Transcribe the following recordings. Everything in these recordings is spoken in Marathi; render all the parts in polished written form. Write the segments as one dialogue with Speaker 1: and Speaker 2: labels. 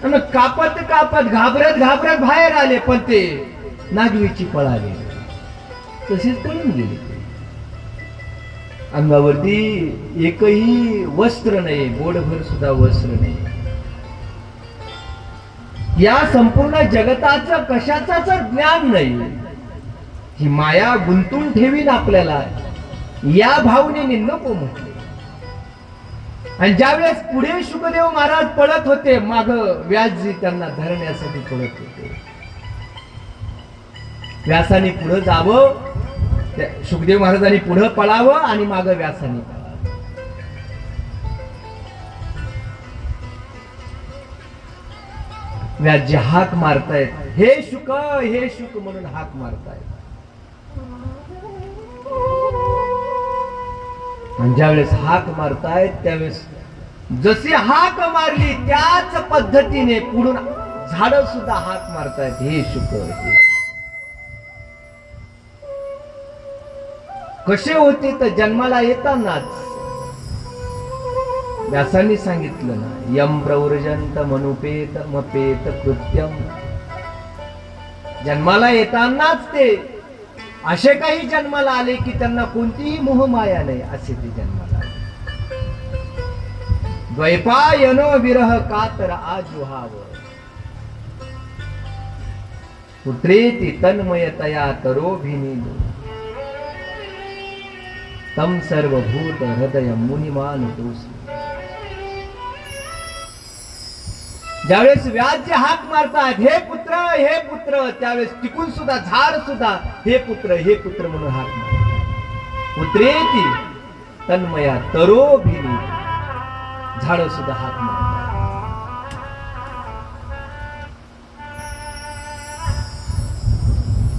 Speaker 1: आणि कापत कापत घाबरत घाबरत बाहेर आले, पण ते नागवीची पळाले, तशीच पळून गेले. अंगावरती एकही वस्त्र नाही, बोडभर सुद्धा वस्त्र नाही. या संपूर्ण जगताचं कशाचाच ज्ञान नाही. ही माया गुंतून ठेवीन आपल्याला, या भावनेने नको म्हटले. आणि ज्यावेळेस पुढे शुकदेव महाराज पळत होते, माग व्यासजी त्यांना धरण्यासाठी पळत होते. व्यासाने पुढे जावं, शुकदेव महाराजांनी पुढे पळावं आणि माग व्यासाने पळावं. व्यासजी हाक मारतायत, हे शुक म्हणून हाक मारतायत. आणि ज्यावेळेस हाक मारतायत त्यावेळेस जशी हाक मारली त्याच पद्धतीने पुढून झाड सुद्धा हाक मारतायत, हे शुक. कसे होते तर जन्माला येतानाच व्यासांनी सांगितलं ना, यम प्रव्रजंत मनुपेत मपेत कृत्यम. जन्माला येतानाच ते असे काही जन्माला आले की त्यांना कोणतीही मोहमाया नाही, असे ते जन्माला आले. द्वैपायनो विरह कातर आजुहाव, पुत्रेति तन्मयतया तरोभिनीलो, तम सर्वभूत हृदय मुनिमान तोसी. ज्यावेळेस व्यासजी हाक मारतात, हे पुत्र, त्यावेळेस टिकून सुद्धा झाड सुद्धा हे पुत्र म्हणून हाक मारतात. पुत्रेती तन्मया तरोभिनी, झाड सुद्धा हाक मारतात.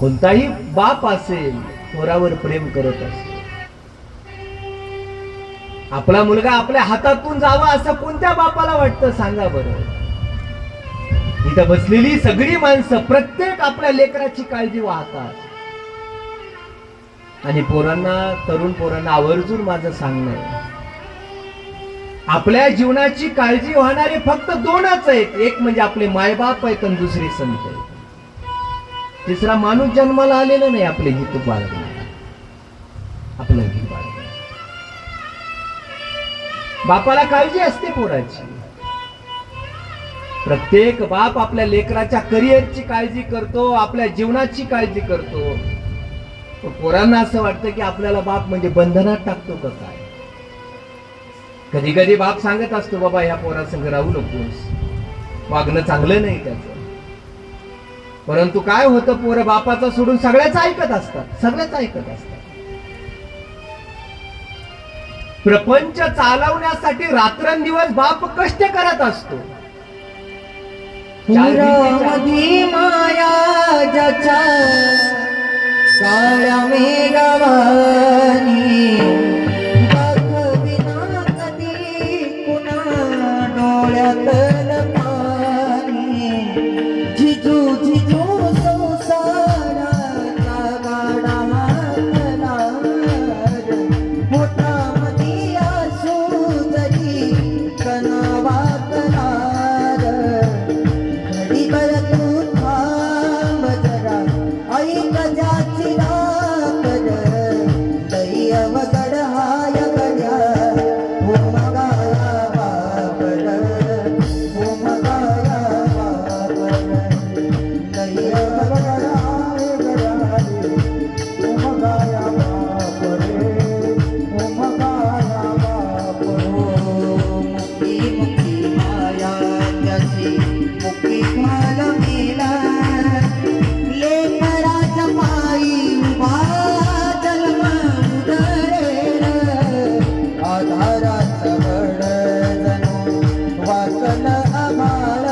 Speaker 1: कोणताही बाप असेल पोरावर प्रेम करत असेल. आपला मुलगा आपल्या हातातून जावा असं कोणत्या बापाला वाटतं सांगा बरं. इथं बसलेली सगळी माणसं प्रत्येक आपल्या लेकराची काळजी वाहतात. आणि पोरांना, तरुण पोरांना आवर्जून माझं सांगणं आहे, आपल्या जीवनाची काळजी वाहणारे फक्त दोनच आहेत. एक म्हणजे आपले मायबाप आहेत आणि दुसरे संत आहेत. तिसरा माणूस जन्माला आलेला नाही आपले हित बाळगणारा, आपलं हित बाळगणारा. बापाला काळजी असते पोराची. प्रत्येक बाप आपल्या लेकराच्या करिअरची काळजी करतो, आपल्या जीवनाची काळजी करतो. पोरांना असं वाटतं की आपल्याला बाप म्हणजे बंधनात टाकतो का काय. कधी कधी बाप सांगत असतो, बाबा या पोरासंग राहू नकोस, वागणं चांगलं नाही त्याचं. परंतु काय होतं, पोरं बापाचं सोडून सगळ्याच ऐकत असतात. प्रपंच चालवण्यासाठी रात्रंदिवस बाप कष्ट करत असतो.
Speaker 2: माया ज्याच्या काळ्या मेघवानी, बघविना कधी कुणा डोळ्यातलं पाणी. जिजू संसाराचा गाडा हाकला, पोटामध्ये असू जरी कणावा करार. घडीभर तू थांब जरा, ऐक ज्याची राखण, दैवगड हाय गड्या, हो मगाया बापड, हो मगाया बापड. दैवगड हाय गड्या, हो मगाया बापड, हो मगाया बापड. मुक्ती मुक्ती माया त्याची, मुक्ती मला मिला. लेकराच्या पायी उभा जन्म उधळेल, आधाराचं बळ जणू वाकल आभाळ.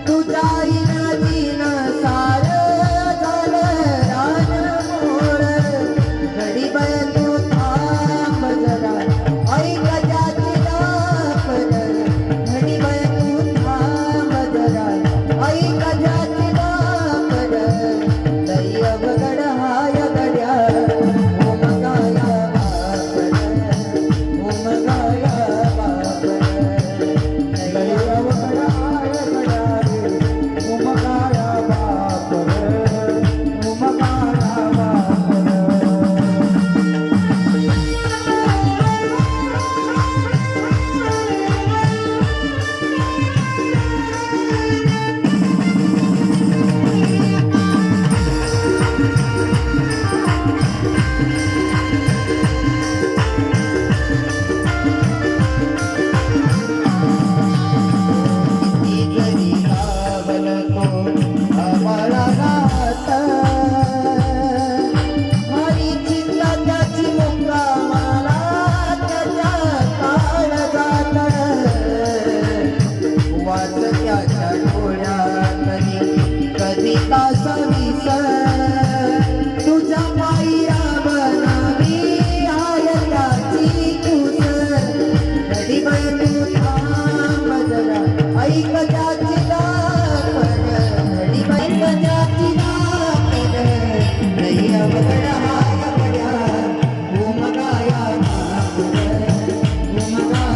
Speaker 2: तुझ्या इनादीन सार झालं रान मोळ. घडीभर तू थांब जरा, ऐक ज्याची दापण. घडीभर तू थांब जरा, ऐक ज्याची दापण. दैवगड हाय गड्या, हो मगाया बापड, हो मगाया बापड. दैवगड हाय दास विसर तुझ्या पायऱ्या बनावी आयताची कुसर घडीभर तू थांब जरा ऐक त्याची दापण घडीभर त्याची दापण लई अवघड हाय पड्या उमगाया महापुर उमगाया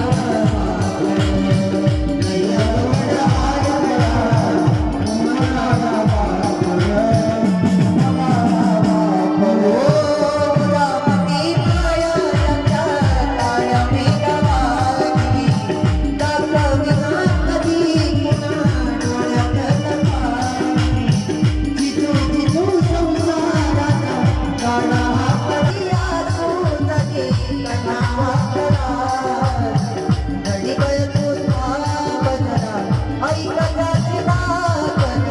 Speaker 2: महापुर लई अवघड हाय पड्या उमगाया महापुर रामकी माया ताया मी गावाची दाखवी कधी पुन्हा डोळ्यात तपाची जिजू जिजू संसाराचा गाणा हा पडिया तुझे कणा हा करा घडीभर तू थांब जरा ऐक त्याची दापण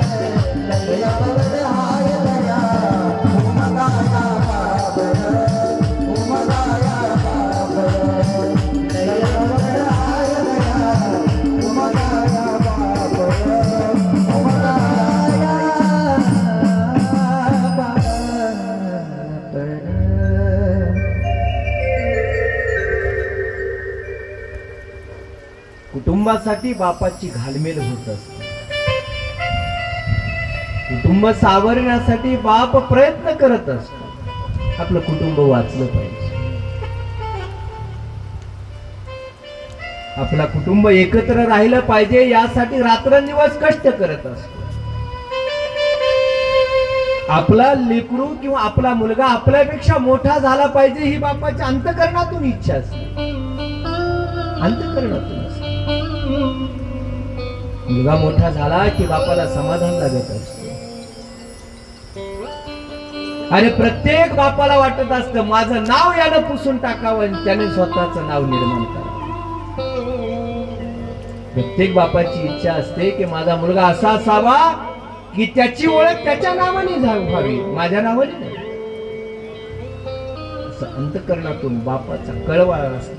Speaker 2: लई अवघड हाय गड्या उमगाया बाबर उमगाया बाबर लई अवघड हाय गड्या उमगाया बाबर उमगाया बाबर
Speaker 1: कुटुंबासाठी बापाची घालमेल होत असते. कुटुंब सावरण्यासाठी बाप प्रयत्न करत असतो. आपलं कुटुंब वाचलं पाहिजे. आपला कुटुंब एकत्र राहिलं पाहिजे यासाठी रात्रंदिवस कष्ट करत असतो. आपला लेकरू किंवा आपला मुलगा आपल्यापेक्षा मोठा झाला पाहिजे ही बापाच्या अंतःकरणातून इच्छा असते. अंतःकरणातून असते. मुलगा मोठा झाला की बापाला समाधान लागत असते. आणि प्रत्येक बापाला वाटत असतं माझं नाव यानं पुसून टाकावं आणि त्याने स्वतःचं नाव निर्माण करावं. प्रत्येक बापाची इच्छा असते की माझा मुलगा असा असावा की त्याची ओळख त्याच्या नावाने व्हावी, माझ्या नावाने नाही. असं अंतःकरणातून बापाचा कळवळा असतो.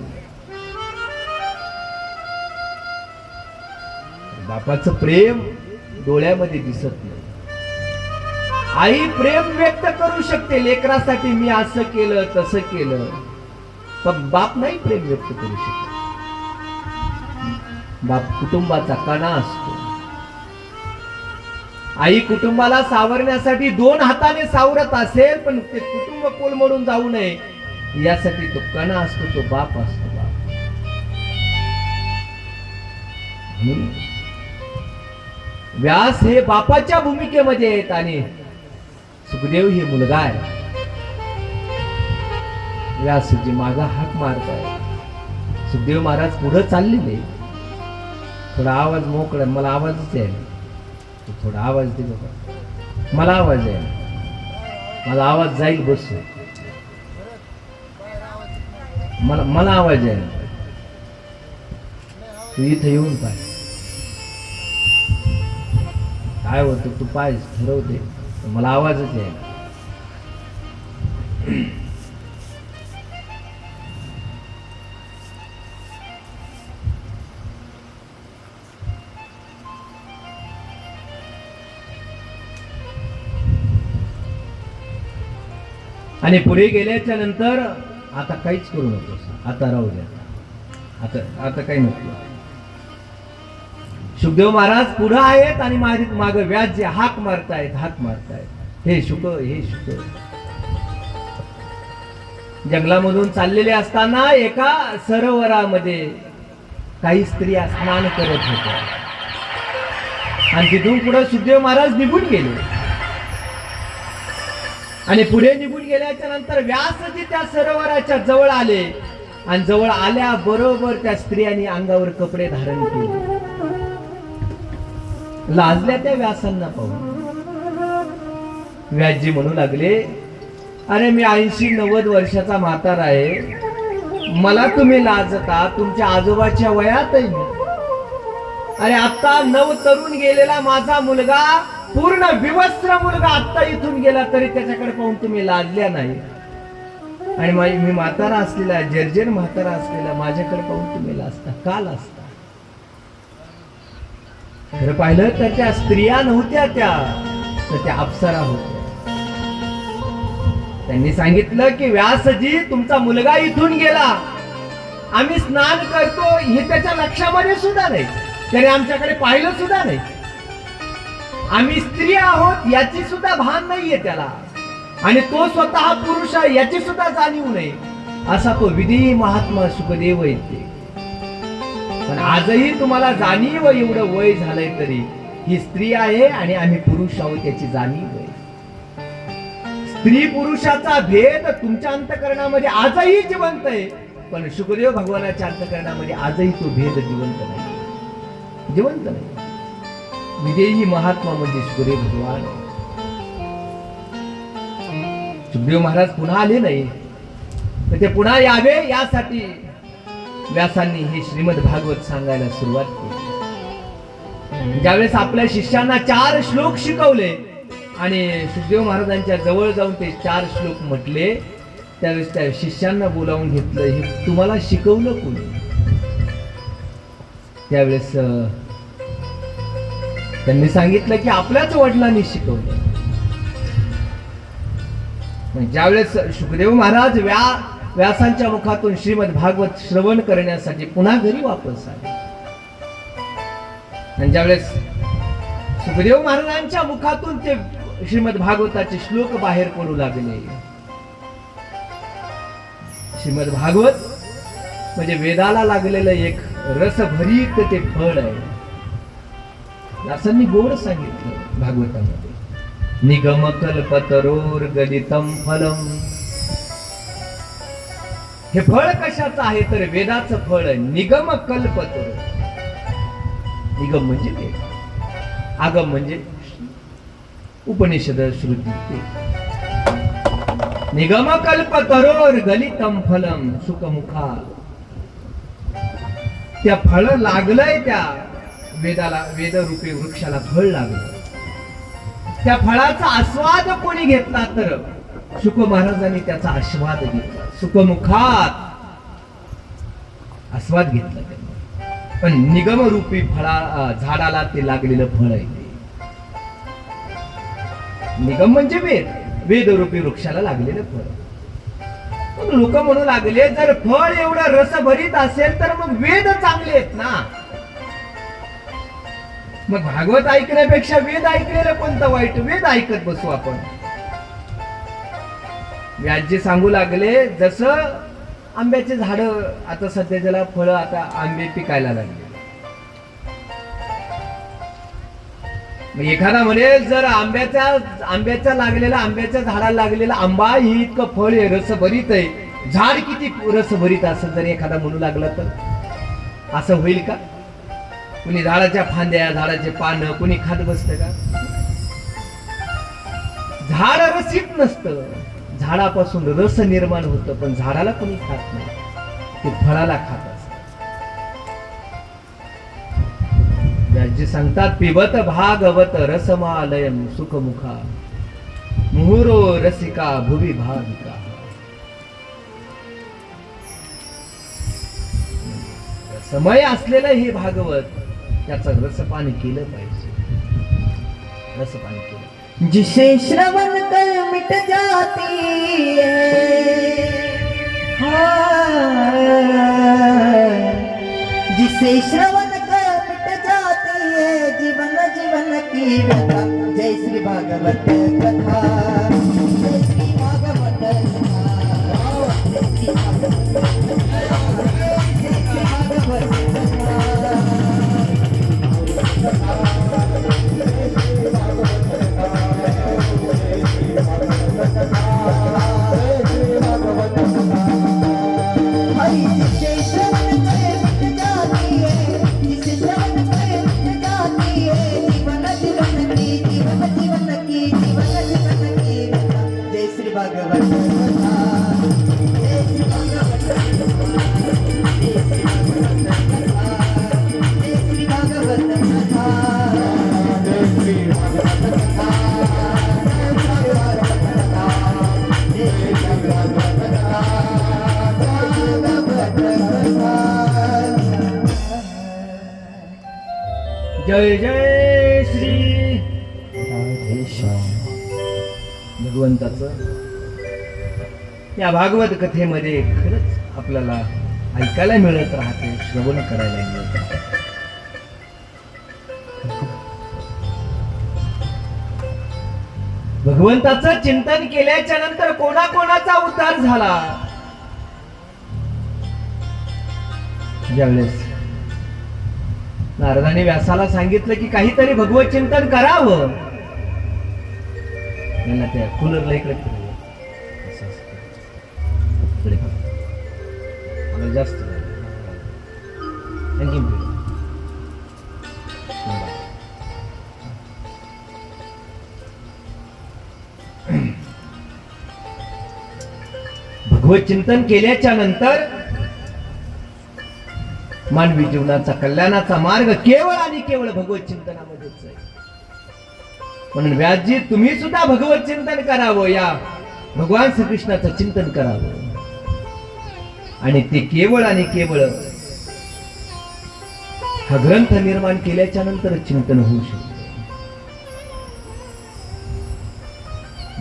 Speaker 1: बापाचं प्रेम डोळ्यामध्ये दिसत नाही. आई प्रेम व्यक्त करू शकते लेकरासाठी, मी असं केलं तसं केलं, पण बाप नाही प्रेम व्यक्त करू शकत. बाप कुटुंबाचा कणा असतो. आई कुटुंबाला सावरण्यासाठी 2 हाताने सावरत असेल, पण ते कुटुंब कोलमडून जाऊ नये यासाठी तो कणा असतो, तो बाप असतो. बाप व्यास हे बापाच्या भूमिकेमध्ये आहेत आणि सुखदेव हे मुलगा आहे. व्यासजी मागा हाक मारताय. सुखदेव महाराज पुढे चाललेले. थोडा आवाज मोकळा, मला आवाजच आहे. थोडा आवाज दे बाबा, मला आवाज आहे. मला आवाज जाईल बसू. मला आवाज आहे. तू इथं येऊन पाय काय होतं, तू पाय ठरवते. मला आवाजच आहे. आणि पुढे गेल्याच्या नंतर आता काहीच करू नकोस, आता राहू द्या, आता काही नको. सुखदेव महाराज पुढे आहेत आणि माग व्यास जे हाक मारतायत. हे शुक, हे शुक. जंगलामधून चाललेले असताना एका सरोवरामध्ये काही स्त्रिया स्नान करत होत्या आणि तिथून पुढे सुखदेव महाराज निघून गेले. आणि पुढे निघून गेल्याच्या नंतर व्यासजी त्या सरोवराच्या जवळ आले आणि जवळ आल्या बरोबर त्या स्त्रियांनी अंगावर कपडे धारण केले. लाजल्या त्या व्यासांना पाहून. व्यासजी म्हणू लागले, अरे मी 80-90 वर्षाचा म्हातारा आहे, मला तुम्ही लाजता? तुमच्या आजोबाच्या वयात आहे मी. अरे आता नव तरुण गेलेला माझा मुलगा, पूर्ण विवस्त्र मुलगा आत्ता इथून गेला तरी त्याच्याकडे पाहून तुम्ही लाजल्या नाही. आणि मी म्हातारा असलेला, जर्जर म्हातारा असलेला, माझ्याकडे पाहून तुम्ही लाजता, का लाजता? खरं पाहिलं तर त्या स्त्रिया नव्हत्या, त्या तर त्या अप्सरा होत्या. त्यांनी सांगितलं की व्यासजी, तुमचा मुलगा इथून गेला, आम्ही स्नान करतो हे त्याच्या लक्षामध्ये सुद्धा नाही, त्याने आमच्याकडे पाहिलं सुद्धा नाही. आम्ही स्त्री आहोत याची सुद्धा भान नाहीये त्याला, आणि तो स्वतः पुरुष आहे याची सुद्धा जाणीव नाही, असा तो विधी महात्मा सुखदेव येते. पण आजही तुम्हाला जाणीव, एवढं वय झालंय तरी ही स्त्री आहे आणि आम्ही पुरुष आहोत याची जाणीव आहे. स्त्री पुरुषाचा भेद तुमच्या अंतःकरणामध्ये आजही जिवंत आहे, पण सुखदेव भगवानाच्या अंतःकरणामध्ये आजही तो भेद जिवंत नाही, जिवंत नाही. विदेही महात्मा म्हणजे सुखदेव भगवान. सुखदेव महाराज पुन्हा आले नाही, तर ते पुन्हा यावे यासाठी व्यासांनी हे श्रीमद भागवत सांगायला सुरुवात केली. ज्यावेळेस आपल्या शिष्यांना 4 श्लोक शिकवले आणि सुखदेव महाराजांच्या जवळ जाऊन ते 4 श्लोक म्हटले, त्यावेळेस त्या शिष्यांना बोलावून घेतलं, हे तुम्हाला शिकवलं कोणी? त्यावेळेस त्यांनी सांगितलं की आपल्याच वडिलांनी शिकवलं. ज्यावेळेस सुखदेव महाराज व्यासांच्या मुखातून श्रीमद भागवत श्रवण करण्यासाठी पुन्हा घरी वापस आले, आणि ज्यावेळेस सुखदेव महाराजांच्या मुखातून ते श्रीमद भागवताचे श्लोक बाहेर पडू लागले. श्रीमद भागवत म्हणजे वेदाला लागलेलं एक रसभरीत ते फळ आहे. व्यासांनी गोड सांगितलं भागवतामध्ये, निगम कल्पतरोर गलितम फलम. हे फळ कशाचं आहे तर वेदाचं फळ आहे. निगम कल्पतरोर, निगम म्हणजे वेद, आगम म्हणजे उपनिषद श्रुती. निगम कल्पतरोर गलितम फलम सुखमुखा. त्या फळ लागलंय, त्या वेदाला, वेदरूपी वृक्षाला फळ लागलं. त्या फळाचा आस्वाद कोणी घेतला तर शुक महाराजांनी त्याचा आस्वाद घेतला, सुखमुखात आस्वाद घेतला त्यांनी. पण निगमरूपी झाडाला ते लागलेलं फळ आहे. निगम म्हणजे वेद, वेदरूपी वृक्षाला लागलेलं फळ. लोक म्हणू लागले, जर फळ एवढं रसभरीत असेल तर मग वेद चांगले आहेत ना, मग भागवत ऐकण्यापेक्षा वेद ऐकलेलं कोणतं वाईट? वेद ऐकत बसू आपण. व्यासजी सांगू लागले, जसं आंब्याचे झाड आता सध्या ज्याला फळं, आता आंबे पिकायला लागले. मग एखादा म्हणेल, जर आंब्याच्या लागलेला, आंब्याच्या झाडाला लागलेला आंबा ही इतकं फळ आहे, रसभरीत आहे, झाड किती रसभरीत असेल, जर एखादा म्हणू लागला तर असं होईल का? कुणी झाडाच्या फांद्या, झाडाचे पानं कुणी खात बसतं का? झाड रसित नसतं, झाडापासून रस निर्माण होतं, पण झाडाला कुणी खात नाही, ते फळाला खात असत. जे सांगतात, पिबत भागवत रसमालयम सुखमुखा मुहुरो रसिका भुवी भाविका. समय असलेलं हे भागवत, त्याचं रसपान केलं पाहिजे, रसपान केलं.
Speaker 2: जिसे श्रवण कर मिट जाती है, जिसे श्रवण कर मिट जाती है जीवन जीवन की व्यथा. जय श्री भागवत कथा, जय श्री भागवत कथा, जय श्री भागवत कथा, जय श्री भागवत कथा.
Speaker 1: जय जय श्री भगवंताचं या भागवत कथेमध्ये खरंच आपल्याला ऐकायला मिळत राहते, श्रवण करायला मिळत राहते. भगवंताचं चिंतन केल्याच्या नंतर कोणाकोणाचा उद्धार झाला. ज्यावेळेस नारदाने व्यासाला सांगितलं की काहीतरी भगवत चिंतन करावं, यांना त्या कूलरला इकडे जास्त भगवत चिंतन केल्याच्या नंतर मानवी जीवनाचा कल्याणाचा मार्ग केवळ आणि केवळ भगवत चिंतनामध्येच आहे. म्हणून व्यासजी तुम्ही सुद्धा भगवत चिंतन करावं, या भगवान श्रीकृष्णाचं चिंतन करावं, आणि ते केवळ आणि केवळ हा ग्रंथ निर्माण केल्याच्या नंतर चिंतन होऊ शकते.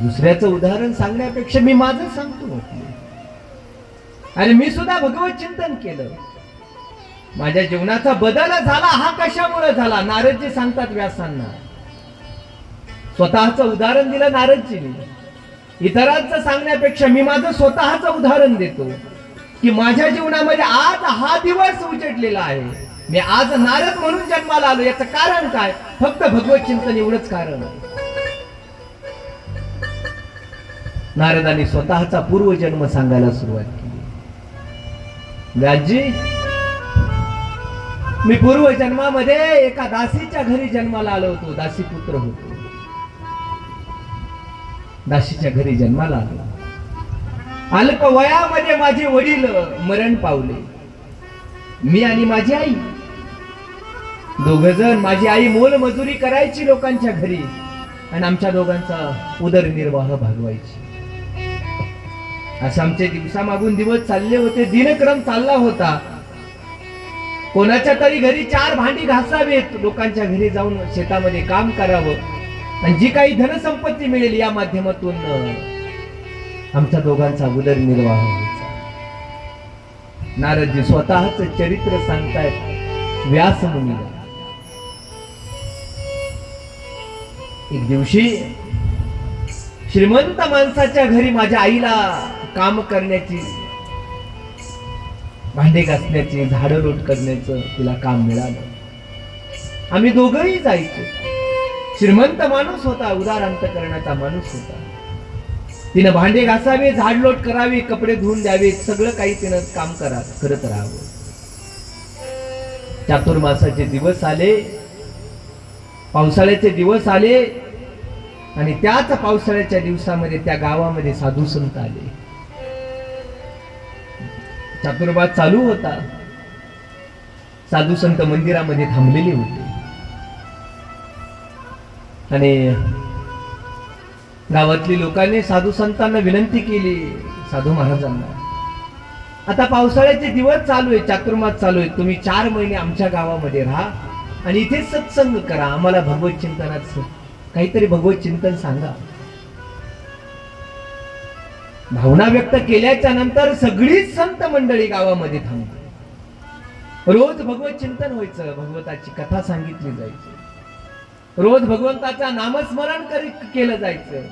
Speaker 1: दुसऱ्याचं उदाहरण सांगण्यापेक्षा मी माझं सांगतो. आणि मी सुद्धा भगवत चिंतन केलं, माझ्या जीवनाचा बदल झाला. हा कशामुळे झाला? नारदजी सांगतात व्यासांना, स्वतःचं उदाहरण दिलं नारदजीने. इतरांचं सांगण्यापेक्षा मी माझं स्वतःचं उदाहरण देतो की माझ्या जीवनामध्ये आज हा दिवस उजडलेला आहे. मी आज नारद म्हणून जन्माला आलो. याचं कारण काय? फक्त भगवत चिंतन, एवढंच कारण आहे. नारदांनी स्वतःचा पूर्वजन्म सांगायला सुरुवात केली. व्यासजी, मी पूर्वजन्मामध्ये एका दासीच्या घरी जन्माला आलो होतो. दासी पुत्र होतो. दासीच्या घरी जन्माला आलो. अल्प वयामध्ये माझे वडील मरण पावले. मी आणि माझी आई दोघ जण, माझी आई मोलमजुरी करायची लोकांच्या घरी आणि आमच्या दोघांचा उदरनिर्वाह भागवायची. असे आमचे दिवसामागून दिवस चालले होते. दिनक्रम चालला होता. कोणाच्या तरी घरी 4 भांडी घासावेत, लोकांच्या घरी जाऊन शेतामध्ये काम करावं आणि जी काही धनसंपत्ती मिळेल या माध्यमातून आमच्या दोघांचा उदरनिर्वाह व्हायचा. नारदजी स्वतःच चरित्र सांगतायत व्यास मुनीला. एक दिवशी श्रीमंत माणसाच्या घरी माझ्या आईला काम करण्याची, भांडे घासण्याची, झाडं लोट करण्याचं तिला काम मिळालं. आम्ही दोघंही जायचो. श्रीमंत माणूस होता, उदार अंतकरणाचा माणूस होता. तिनं भांडे घासावे, झाडलोट करावी, कपडे धुवून द्यावे, सगळं काही तिनं काम करत राहावं. चातुर्मासाचे दिवस आले, पावसाळ्याचे दिवस आले आणि त्याच पावसाळ्याच्या दिवसामध्ये त्या गावामध्ये साधू संत आले. चातुर्मास चालू होता. साधू संत मंदिरामध्ये थांबलेले होते आणि गावातली लोकांनी साधू संतांना विनंती केली, साधू महाराजांना, आता पावसाळ्याचे दिवस चालू आहे, चातुर्मास चालू आहे, तुम्ही 4 महिने आमच्या गावामध्ये राहा आणि इथे सत्संग करा, आम्हाला भगवत चिंतनाचं काहीतरी भगवत चिंतन सांगा. भावना व्यक्त केल्याच्या नंतर सगळीच संत मंडळी गावामध्ये थांबली. रोज भगवत चिंतन व्हायचं, भगवताची कथा सांगितली जायची, रोज भगवंताचा नामस्मरण केलं जायचं.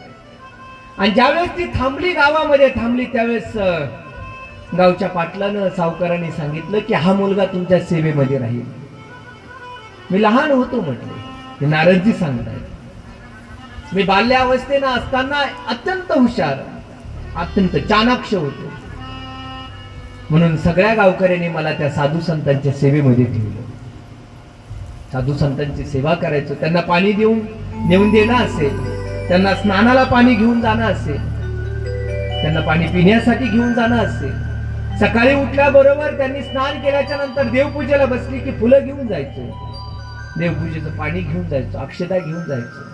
Speaker 1: आणि ज्यावेळेस ती थांबली, गावामध्ये थांबली, त्यावेळेस गावच्या पाटलानं, सावकारांनी सांगितलं की हा मुलगा तुमच्या सेवेमध्ये राहील. मी लहान होतो म्हटले, ते नारदजी सांगतायत. मी बाल्यावस्थेनं असताना अत्यंत हुशार, अत्यंत चाणाक्ष होतो. म्हणून सगळ्या गावकऱ्यांनी मला त्या साधू संतांच्या सेवेमध्ये ठेवलं. साधू संतांची सेवा करायचो. त्यांना पाणी नेऊन देणं असेल, त्यांना स्नानाला पाणी घेऊन जाणं असेल, त्यांना पाणी पिण्यासाठी घेऊन जाणं असेल. सकाळी उठल्याबरोबर त्यांनी स्नान केल्याच्या नंतर देवपूजेला बसली की फुलं घेऊन जायचो, देवपूजेचं पाणी घेऊन जायचो, अक्षता घेऊन जायचो.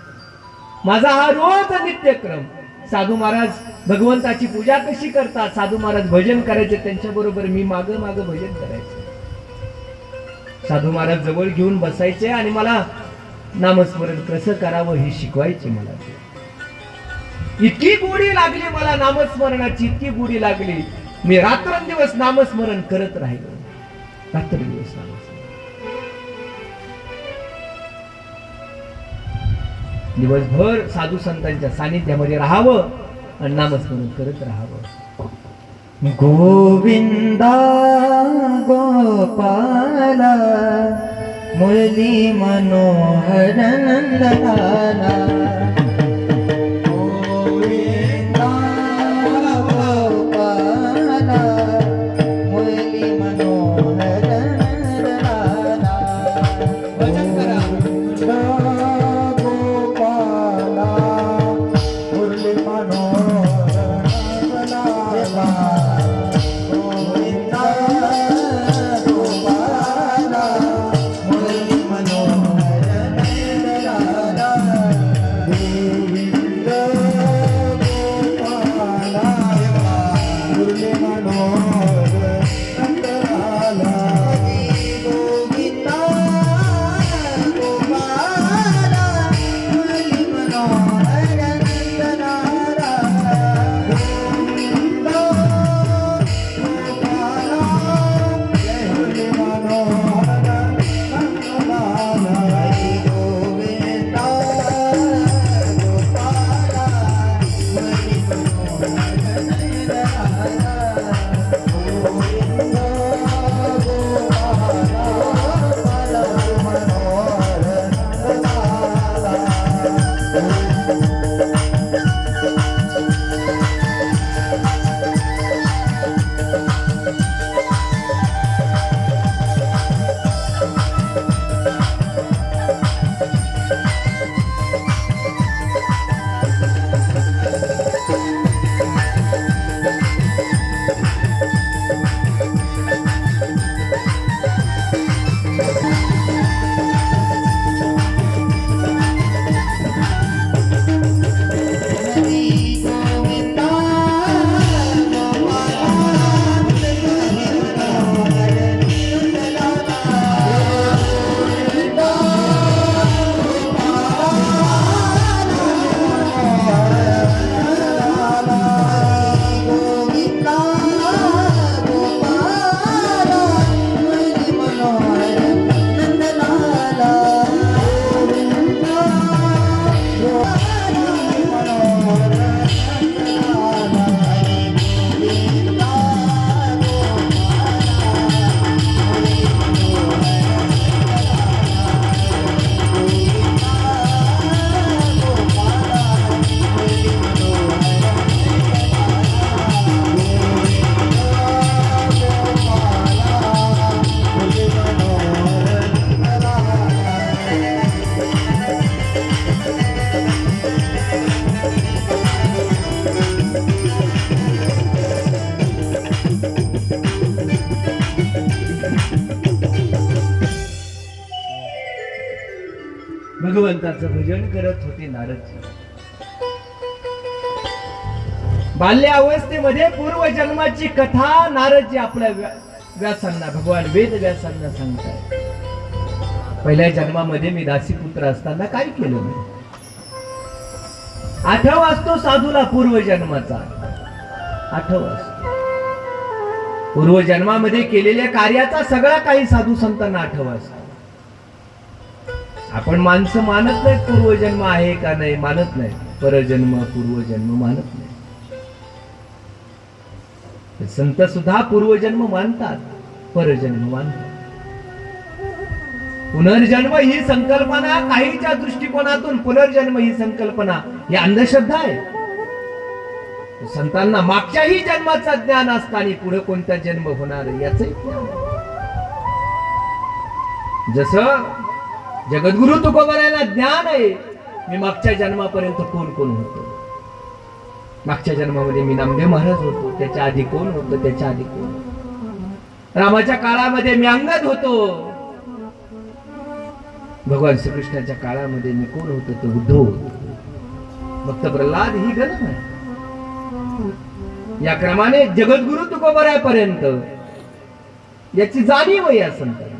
Speaker 1: माझा हा रोज नित्यक्रम. साधू महाराज भगवंताची पूजा कशी करतात, साधू महाराज भजन करायचे, त्यांच्याबरोबर मी मागं भजन करायचं. साधू महाराज जवळ घेऊन बसायचे आणि मला नामस्मरण कसं करावं हे शिकवायचे मला ते. इतकी गोडी लागली मला नामस्मरणाची, इतकी गोडी लागली, मी रात्रंदिवस नामस्मरण करत राहिलो. रात्रंदिवस नामस्मरण. दिवसभर साधू संतांच्या सानिध्यामध्ये राहावं आणि नामस्मरण करत राहावं.
Speaker 2: गोविंदा गोपाला मुरली मनोहर नंदलाला. गोविंदा गोपाला मुरली मनोहर नंदलाला. भजन करा. गोपाला मुरली मनोहर नंदलाला.
Speaker 1: भगवंताचं भजन करत होते नारदजी. बाल्य अवस्थेमध्ये पूर्वजन्माची कथा नारदजी आपल्या व्यासांना, भगवान वेद व्यासांना सांगताय. पहिल्या जन्मामध्ये मी दासीपुत्र असताना काय केलं मी. आठवा असतो साधूला पूर्वजन्माचा, आठवा असतो. पूर्वजन्मामध्ये केलेल्या कार्याचा सगळा काही साधू संतांना आठवा असतो. आपण माणसं मानत नाही पूर्वजन्म आहे का नाही, मानत नाही. परजन्म पूर्वजन्म मानत नाही. संत सुद्धा पूर्वजन्म मानतात, परजन्म मानतात. पुनर्जन्म ही संकल्पना काहीच्या दृष्टिकोनातून पुनर्जन्म ही संकल्पना ही अंधश्रद्धा आहे. संतांना मागच्याही जन्माचा ज्ञान असताना पुढे कोणता जन्म होणार याचंही ज्ञान. जसं जगद्गुरु तुकोबारायला ज्ञान आहे मी मागच्या जन्मापर्यंत कोण कोण होतो. मागच्या जन्मामध्ये मी नामदेव महाराज होतो, त्याच्या आधी कोण होतं, त्याच्या आधी कोण. रामाच्या काळामध्ये मी अंगद होतो, भगवान श्रीकृष्णाच्या काळामध्ये मी कोण होतो, तो उद्धव होतो, भक्त प्रल्हाद. ही गरज नाही. या क्रमाने जगद्गुरु तुकोबारायपर्यंत याची जाणीव आहे या संतांना.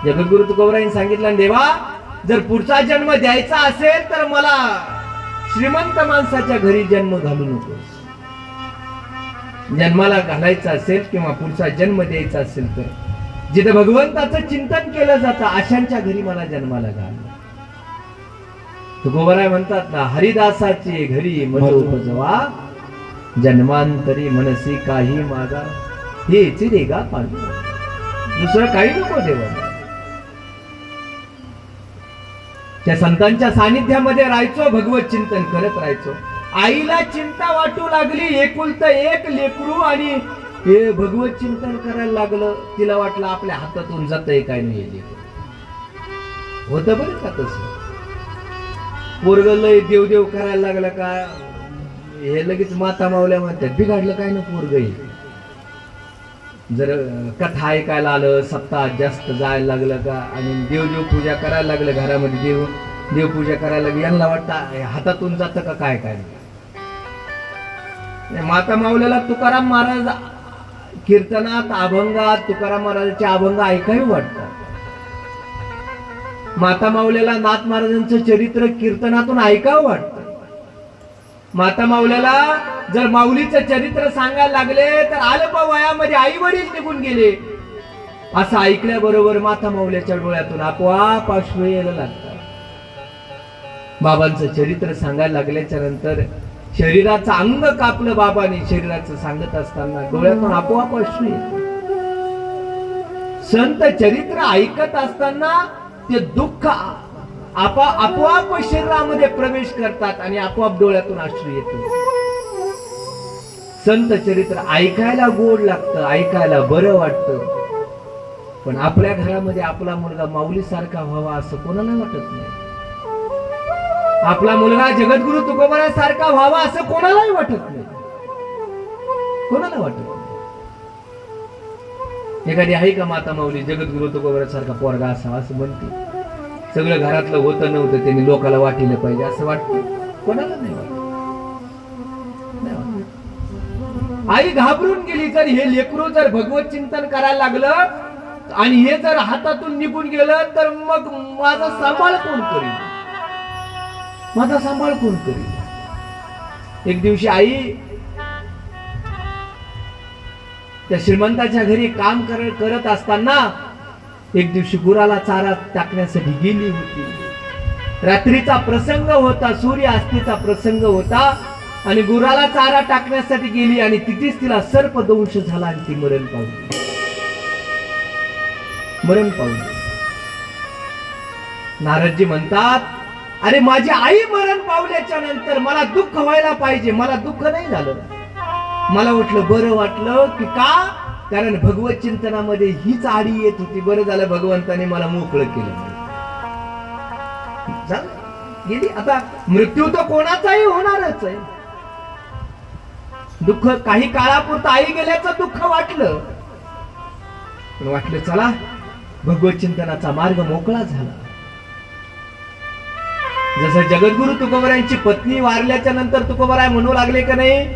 Speaker 1: जगद्गुरु तुकोबरायांनी सांगितलं, देवा जर पुढचा जन्म द्यायचा असेल तर मला श्रीमंत माणसाच्या घरी जन्म घालू नकोस. जन्माला घालायचा असेल किंवा पुढचा जन्म द्यायचा असेल तर जिथे भगवंताचं चिंतन केलं जातं अशांच्या घरी मला जन्माला घाल. तुकोबराय म्हणतात ना, हरिदासाची घरी मज उपजवा, जन्मांतरी मनसी काही मागा, हेच रे गा पांडू, दुसरं काही नको देवा. त्या संतांच्या सानिध्यामध्ये राहायचो, भगवत चिंतन करत राहायचो. आईला चिंता वाटू लागली, एकुलतं एक लेकरू आणि हे भगवत चिंतन करायला लागलं. तिला वाटलं आपल्या हातातून जातंय काय नाही. होत बरं का तसं. पोरग लय देवदेव करायला लागलं का हे लगेच माता मावल्या म्हणतात बिघडलं काय ना पोरग. जर कथा ऐकायला आलं, सप्ताह जास्त जायला लागलं का आणि देवदेव पूजा करायला लागलं, घरामध्ये देवपूजा करायला लागली, यांना वाटतं हातातून जातं का काय काय. माता मावल्याला तुकाराम महाराज कीर्तनात, अभंगात तुकाराम महाराजांचे अभंग ऐकावी वाटतात. माता मावल्याला नाथ महाराजांचं चरित्र कीर्तनातून ऐकावं वाटतं. माता मावल्याला जर माऊलीचं चरित्र सांगायला लागले तर अल्प वयामध्ये आई वडील निघून गेले असं ऐकल्याबरोबर माता मावल्याच्या डोळ्यातून आपोआप अश्रू यायला लागतात. बाबांचं चरित्र सांगायला लागल्याच्या नंतर शरीराचं अंग कापलं बाबांनी. शरीराचं सांगत असताना डोळ्यातून आपोआप अश्रू येते. संत चरित्र ऐकत असताना ते दुःख आपोआप शरीरामध्ये प्रवेश करतात आणि आपोआप डोळ्यातून अश्रू येतो. संत चरित्र ऐकायला गोड लागतं, ऐकायला बरं वाटतं. पण आपल्या घरामध्ये आपला मुलगा माऊली सारखा व्हावा असं कोणाला वाटत नाही. आपला मुलगा जगद्गुरु तुकोबरासारखा व्हावा असं कोणालाही वाटत नाही. कोणाला वाटत नाही. एखादी आहे का माता माऊली जगद्गुरु तुकोबरासारखा पोरगा असावा असं म्हणते. सगळं घरातलं होतं नव्हतं त्यांनी लोकाला वाटिलं पाहिजे असं वाटतं. कोणाला नाही वाटत. आई घाबरून गेली. जर हे लेकरू जर भगवत चिंतन करायला लागलं आणि हे जर हातातून निघून गेलं तर मग माझा सांभाळ कोण करील. माझा सांभाळ कोण करील. एक दिवशी आई त्या श्रीमंताच्या घरी काम करत असताना एक दिवशी गुराला चारा टाकण्यासाठी गेली होती. रात्रीचा प्रसंग होता, सूर्य अस्तीचा प्रसंग होता आणि गुराला चारा टाकण्यासाठी गेली आणि तिथेच तिला सर्पदंश झाला आणि ती मरण पावली. मरण पावली. नारदजी म्हणतात, अरे माझी आई मरण पावल्याच्या नंतर मला दुःख व्हायला पाहिजे, मला दुःख नाही झालं. मला वाटलं बरं वाटलं की का, कारण भगवत चिंतनामध्ये हीच आडी येत होती. बरं झालं भगवंताने मला मोकळं केलं. गेली. आता मृत्यू तर कोणाचाही होणारच आहे. दुःख काही काळापुरतं आई गेल्याचं दुःख वाटलं, पण वाटलं चला भगवत चिंतनाचा मार्ग मोकळा झाला. जसं जगद्गुरु तुकोबरायांची पत्नी वारल्याच्या नंतर तुकोबराय म्हणू लागले का नाही,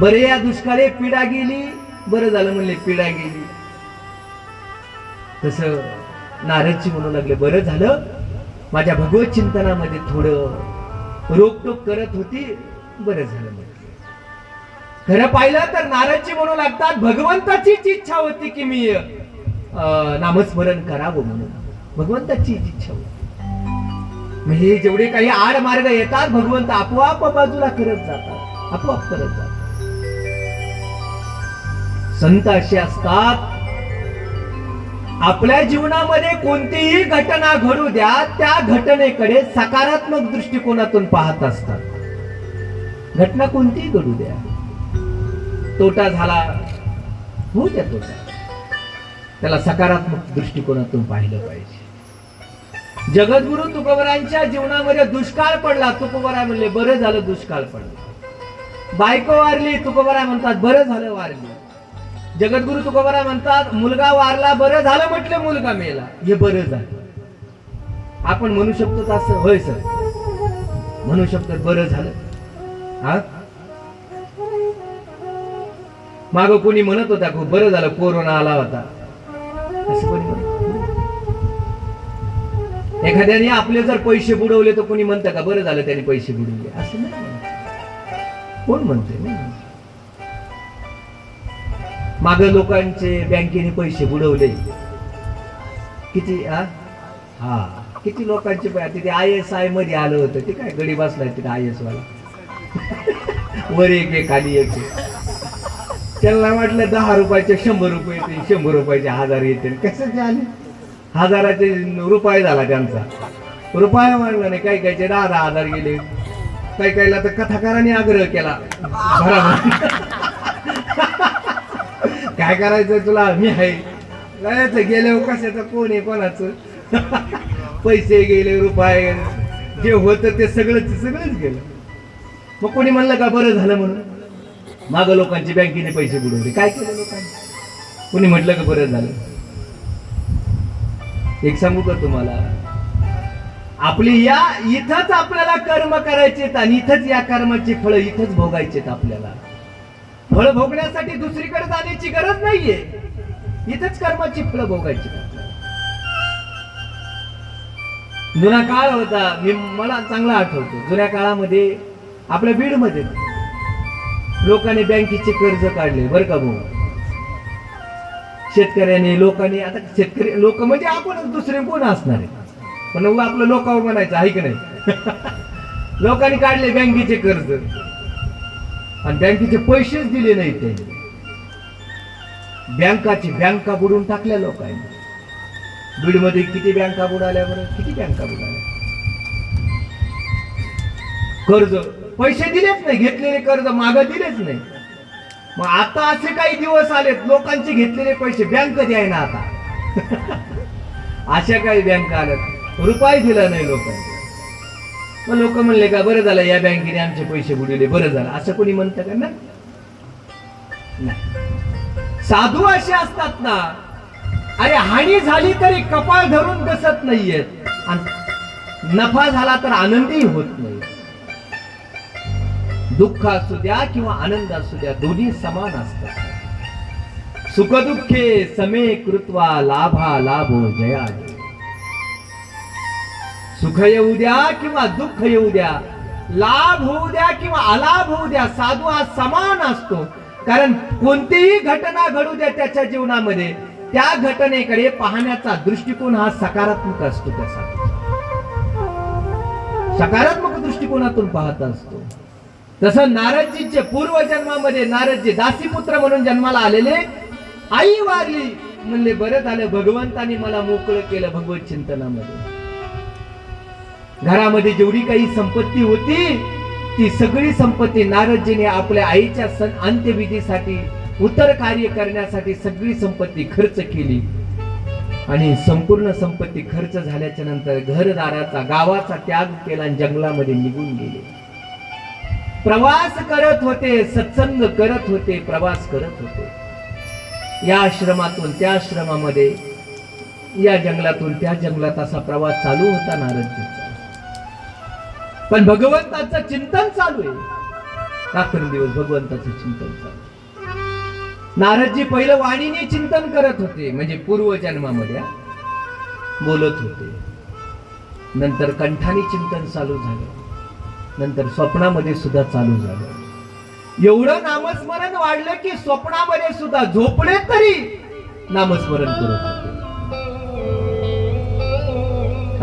Speaker 1: बरे या दुष्काळी पिढा गेली. बरं झालं म्हणले पिढा गेली. तसं नारदजी म्हणू लागले बरं झालं माझ्या भगवत चिंतनामध्ये थोडं रोकटोक करत होती, बरं झालं. खरं पाहिलं तर नारदजी म्हणू लागतात भगवंताचीच इच्छा होती की मी नामस्मरण करावं म्हणून. भगवंताची इच्छा होती. हे जेवढे काही आड मार्ग येतात भगवंत आपोआप बाजूला करत जातात, आपोआप करत जातात. संत असे असतात आपल्या जीवनामध्ये कोणतीही घटना घडू द्या त्या घटनेकडे सकारात्मक दृष्टिकोनातून पाहत असतात. घटना कोणतीही घडू द्या, तोटा झाला होऊ द्या तोटा, त्याला सकारात्मक दृष्टिकोनातून पाहिलं पाहिजे. जगद्गुरु तुकोबरायांच्या जीवनामध्ये दुष्काळ पडला. तुकोबराय म्हणले बरं झालं दुष्काळ पडला. बायको वारली. तुकोबराय म्हणतात बरं झालं वारली. जगद्गुरु तुकोबराय म्हणतात मुलगा वारला, बरं झालं म्हटलं मुलगा मेला, हे बरं झालं. आपण म्हणू शकतो असं, होय सर म्हणू शकतो बरं झालं. हा माग कोणी म्हणत होता खूप बरं झालं कोरोना आला होता असं कोणी म्हणत. एखाद्याने आपले जर पैसे बुडवले तर कोणी म्हणतं का बरं झालं त्याने पैसे बुडवले, असं नाही म्हणत. कोण म्हणते नाही. माग लोकांचे बँकेने पैसे बुडवले किती. हा किती लोकांचे तिथे ISI मध्ये आलं होतं, ते काय गडी बसलाय तिथे IS वाला वर एक आहे खाली एक आहे. त्यांना वाटलं 10 रुपयाचे 100 रुपये येते, 100 रुपयाचे 1000 येते. कसं झाले 1000चे रुपये झाला त्यांचा. रुपया मागला नाही, काही काहीचे 10,000 गेले. काही काहीला तर कथाकाराने आग्रह केला बरोबर काय करायचं तुला, मी आहे जायचं. गेले कशाचं कोण आहे कोणाचं पैसे गेले, रुपये जे होतं ते सगळंच गेलं. मग कोणी म्हणलं का बरं झालं म्हणून. माग लोकांची बँकेने पैसे बुडवले, काय केलं लोकांनी. कोणी म्हटलं का बरं झालं. एक सांगू का तुम्हाला, आपली या इथंच आपल्याला कर्म करायचे आणि इथंच या कर्माची फळं इथंच भोगायचे. आपल्याला फळ भोगण्यासाठी दुसरीकडे जाण्याची गरज नाहीये, इथंच कर्माची फळं भोगायची. जुना काळ होता, मला चांगला आठवतो. जुन्या काळामध्ये आपल्या बीडमध्ये लोकांनी बँकेचे कर्ज काढले बरं का भाऊ. शेतकऱ्याने लोकांनी, आता शेतकरी लोक म्हणजे आपण दुसरे कोण असणार आहे, पण आपलं लोकांवर म्हणायचं आहे की नाही. लोकांनी काढले बँकेचे कर्ज आणि बँकेचे पैसेच दिले नाही. त्यांनी बँका बुडून टाकल्या लोकांनी. बीडमध्ये किती बँका बुडाल्या बरं, किती बँका बुडाल्या. कर्ज पैसे दिलेच नाही, घेतलेले कर्ज मागं दिलेच नाही. मग आता असे काही दिवस आलेत लोकांचे घेतलेले पैसे बँक द्यायना आता. अशा काही बँका आल्यात, रुपये दिला नाही लोकांनी. मग लोक म्हणले का बरं झालं या बँकेने आमचे पैसे बुडवले, बरं झालं. असं कोणी म्हणतं का नाही. साधू असे असतात ना, अरे हानी झाली तरी कपाळ धरून बसत नाहीयेत आणि नफा झाला तर आनंदही होत नाही. दुःख असू द्या किंवा आनंद असू द्या, दोन्ही समान असतात. सुख दुःखे समे कृत्वा लाभा लाभो जया. सुख येऊ द्या किंवा दुःख येऊ द्या, लाभ होऊ द्या किंवा अलाभ होऊ द्या, साधू हा समान असतो. कारण कोणतीही घटना घडू द्या त्याच्या जीवनामध्ये, त्या घटनेकडे पाहण्याचा दृष्टिकोन हा सकारात्मक असतो. त्याचा सकारात्मक दृष्टिकोनातून पाहत असतो. तसं नारदजीचे पूर्वजन्मामध्ये नारदजी दासीपुत्र म्हणून जन्माला आलेले, आई वारली म्हणले बरं झालं भगवंतानी मला मोकळं केलं भगवत चिंतनामध्ये. घरामध्ये जेवढी काही संपत्ती होती ती सगळी संपत्ती नारदजीने आपल्या आईच्या अंत्यविधीसाठी उतर कार्य करण्यासाठी सगळी संपत्ती खर्च केली. आणि संपूर्ण संपत्ती खर्च झाल्याच्या नंतर घरदाराचा गावाचा त्याग केला आणि जंगलामध्ये निघून गेले. प्रवास करत होते, सत्संग करत होते, प्रवास करत होते. या आश्रमातून त्या आश्रमामध्ये, या जंगलातून त्या जंगलात असा प्रवास चालू होता नारदजीचा. पण भगवंताचं चिंतन चालू आहे, रात्रंदिवस भगवंताचं चिंतन चालू. नारदजी पहिलं वाणीने चिंतन करत होते, म्हणजे पूर्वजन्मामध्ये बोलत होते. नंतर कंठाने चिंतन चालू झालं, नंतर स्वप्नामध्ये सुद्धा चालू झालं. एवढं नामस्मरण वाढलं की स्वप्नामध्ये सुद्धा झोपले तरी नामस्मरण करत होते.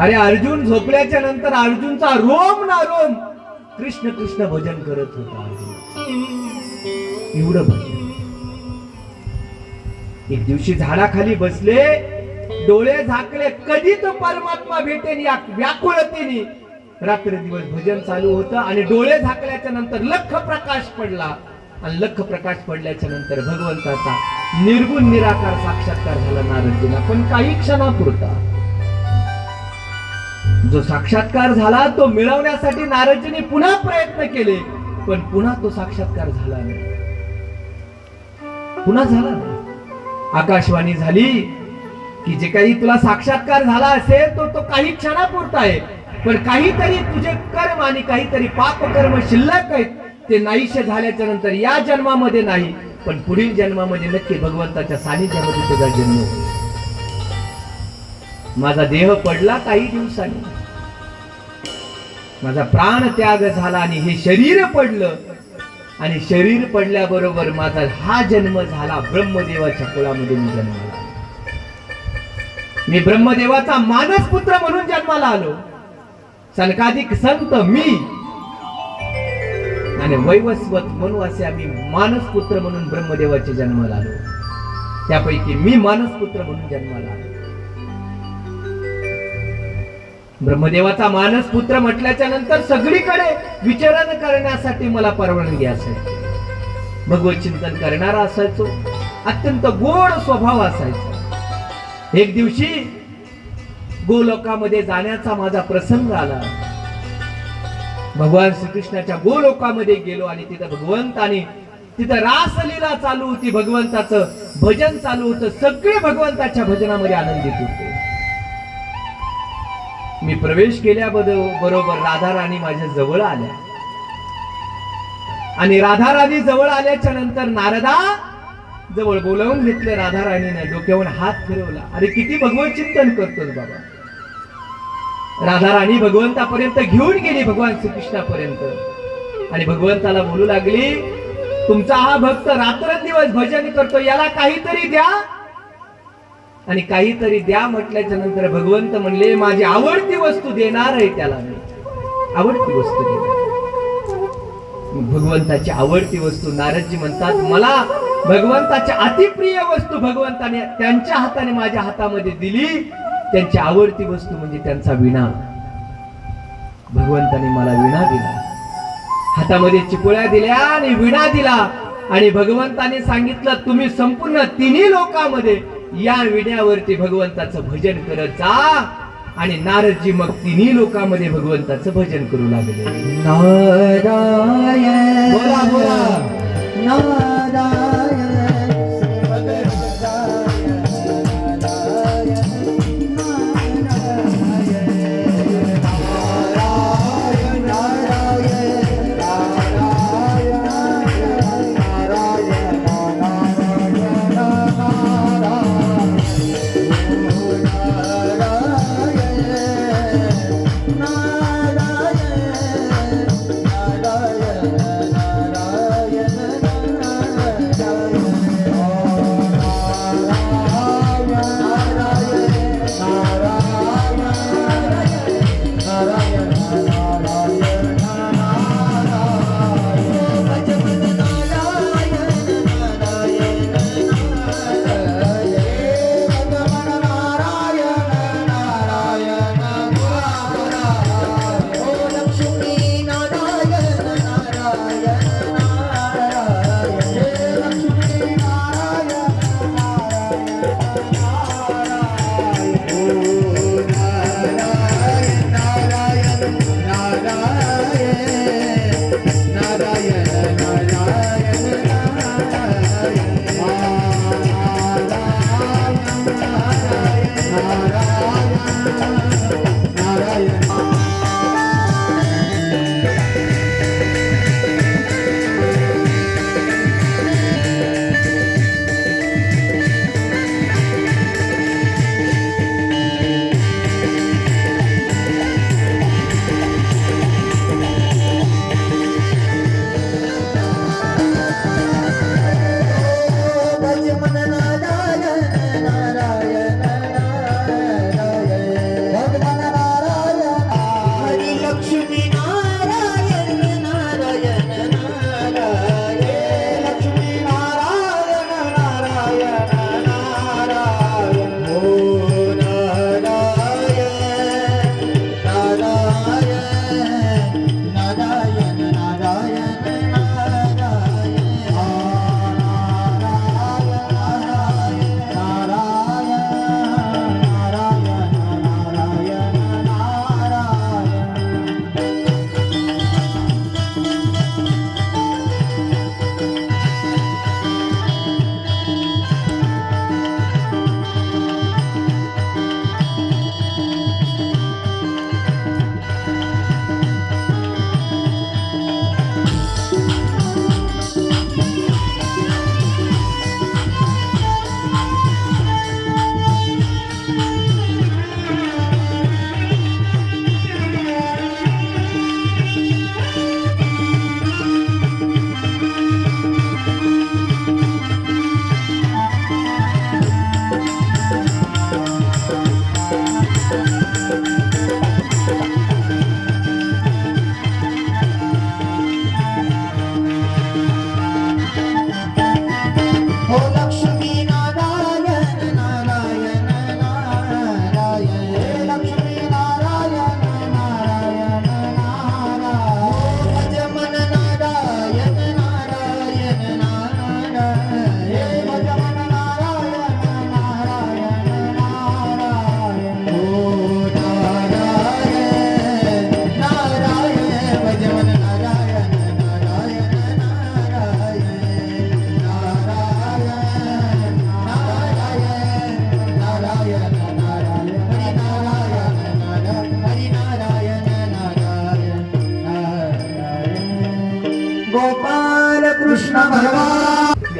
Speaker 1: अरे अर्जुन झोपल्याच्या नंतर अर्जुनचा रोम ना रोम कृष्ण कृष्ण भजन करत होता अर्जुन. एवढं भजन. एक दिवशी झाडाखाली बसले, डोळे झाकले, कधी तो परमात्मा भेटेन या व्याकुळतेने रात्र दिवस भजन चालू होतं. आणि डोळे झाकल्याच्या नंतर लख प्रकाश पडला आणि लख प्रकाश पडल्याच्या नंतर भगवंताचा निर्गुण निराकार साक्षात्कार झाला नारदजींना. पण काही क्षणापुरता. जो साक्षात्कार झाला तो मिळवण्यासाठी नारदजींनी पुन्हा प्रयत्न केले, पण पुन्हा तो साक्षात्कार झाला नाही. पुन्हा झाला नाही. आकाशवाणी झाली की जे काही तुला साक्षात्कार झाला असेल तो काही क्षणापुरता आहे, पण काहीतरी तुझे कर्म आणि काहीतरी पाप कर्म शिल्लक आहेत, ते नाहीसे झाल्याच्या नंतर या जन्मामध्ये नाही पण पुढील जन्मामध्ये नक्की भगवंताच्या सानिध्यामध्ये तुझा जन्म होईल. माझा देह पडला काही दिवसांनी, माझा प्राण त्याग झाला आणि हे शरीर पडलं, आणि शरीर पडल्याबरोबर माझा हा जन्म झाला. ब्रह्मदेवाच्या कुळामध्ये मी जन्माला, मी ब्रह्मदेवाचा मानस पुत्र म्हणून जन्माला आलो. सनकाधिक संत मी आणि वैवस्वत म्हणून असे आम्ही मानस पुत्र म्हणून ब्रह्मदेवाचे जन्माला आलो. त्यापैकी मी मानस पुत्र म्हणून जन्माला आलो. ब्रह्मदेवाचा मानस पुत्र म्हटल्याच्या नंतर सगळीकडे विचरण करण्यासाठी मला परवानगी असायची. भगवत चिंतन करणारा असायचो, अत्यंत गोड स्वभाव असायचा. एक दिवशी गोलोकामध्ये जाण्याचा माझा प्रसंग आला. भगवान श्रीकृष्णाच्या गोलोकामध्ये गेलो आणि तिथं भगवंताने, तिथं रासलीला चालू होती, भगवंताचं भजन चालू होतं. सगळे भगवंताच्या भजनामध्ये आनंदित होते. मी प्रवेश केल्याबरोबर राधा राणी माझ्या जवळ आल्या आणि राधा राणी जवळ आल्याच्या नंतर नारदा जवळ बोलावून घेतले. राधा राणीने डोक्यावर हात फिरवला. अरे किती भगवत चिंतन करतोस बाबा. राधा राणी भगवंतापर्यंत घेऊन गेली, भगवान श्रीकृष्णापर्यंत, आणि भगवंताला बोलू लागली, तुमचा हा भक्त रात्रंदिवस भजन करतो, याला काहीतरी द्या. आणि काहीतरी द्या म्हटल्याच्या नंतर भगवंत म्हणले, माझी आवडती वस्तू देणार आहे त्याला, मी आवडती वस्तू देणार. भगवंताची आवडती वस्तू, नारदजी म्हणतात, मला भगवंताची अतिप्रिय वस्तू भगवंताने त्यांच्या हाताने माझ्या हातामध्ये दिली. त्यांची आवडती वस्तू म्हणजे त्यांचा विणा. भगवंताने मला विणा दिला, हातामध्ये चिपोळ्या दिल्या आणि विणा दिला. आणि भगवंताने सांगितलं, तुम्ही संपूर्ण तिन्ही लोकांमध्ये या विण्यावरती भगवंताचं भजन करत जा. आणि नारदजी मग तिन्ही लोकांमध्ये भगवंताचं भजन करू लागले.
Speaker 2: नारायण
Speaker 1: बोला बोला
Speaker 2: नारायण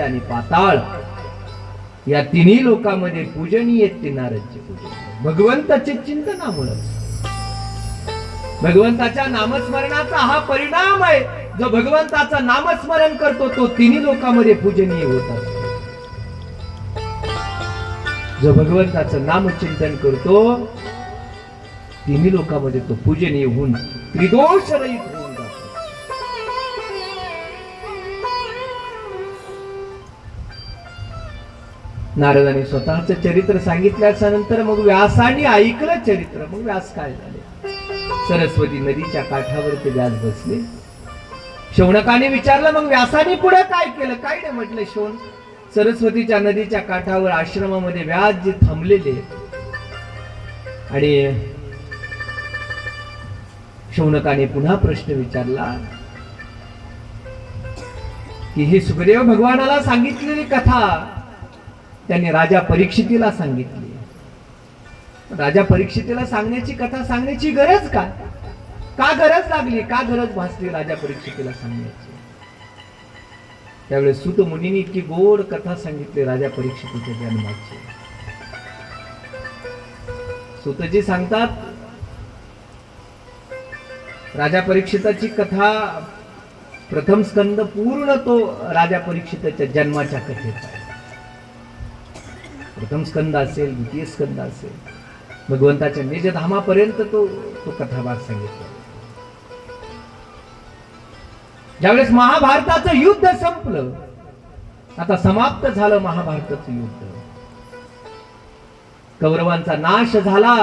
Speaker 1: आणि पाताळ या तिन्ही लोकांमध्ये पूजनीय ते नारदचे पूजन भगवंताचे चिंतनामुळे. भगवंताच्या नामस्मरणाचा हा परिणाम आहे. जो भगवंताचं नामस्मरण करतो तो तिन्ही लोकांमध्ये पूजनीय होत असतो. जो भगवंताचं नामचिंतन करतो तिन्ही लोकांमध्ये तो पूजनीय होऊन त्रिदोष रहित होऊन जातो. नारदाने स्वतःच चरित्र सांगितल्याच्या नंतर मग व्यासाने ऐकलं चरित्र. मग व्यास काय झाले? सरस्वती नदीच्या काठावर ते व्यास बसले. शौनकाने विचारलं मग व्यासाने पुढे काय केलं? काय नाही म्हटलं. सरस्वतीच्या नदीच्या काठावर आश्रमामध्ये व्यास जे थांबलेले आणि शौनकाने पुन्हा प्रश्न विचारला की ही सुखदेव भगवानाला सांगितलेली कथा त्यांनी राजा परीक्षितीला सांगितली. राजा परीक्षितीला सांगण्याची कथा सांगण्याची गरज काय? का गरज लागली? का गरज भासली राजा परीक्षितीला सांगण्याची? त्यावेळेस सूत मुनींनी इतकी गोड कथा सांगितली राजा परीक्षितीच्या जन्माची. सूतजी सांगतात राजा परीक्षिताची कथा प्रथम स्कंद पूर्ण तो राजा परीक्षिताच्या जन्माच्या कथेचा आहे. प्रथम स्कंद असेल, द्वितीय स्कंद असेल, भगवंताच्या निजधामापर्यंत तो कथाभाग सांगितला. ज्यावेळेस महाभारताचं युद्ध संपलं, आता समाप्त झालं महाभारताचं युद्ध, कौरवांचा नाश झाला,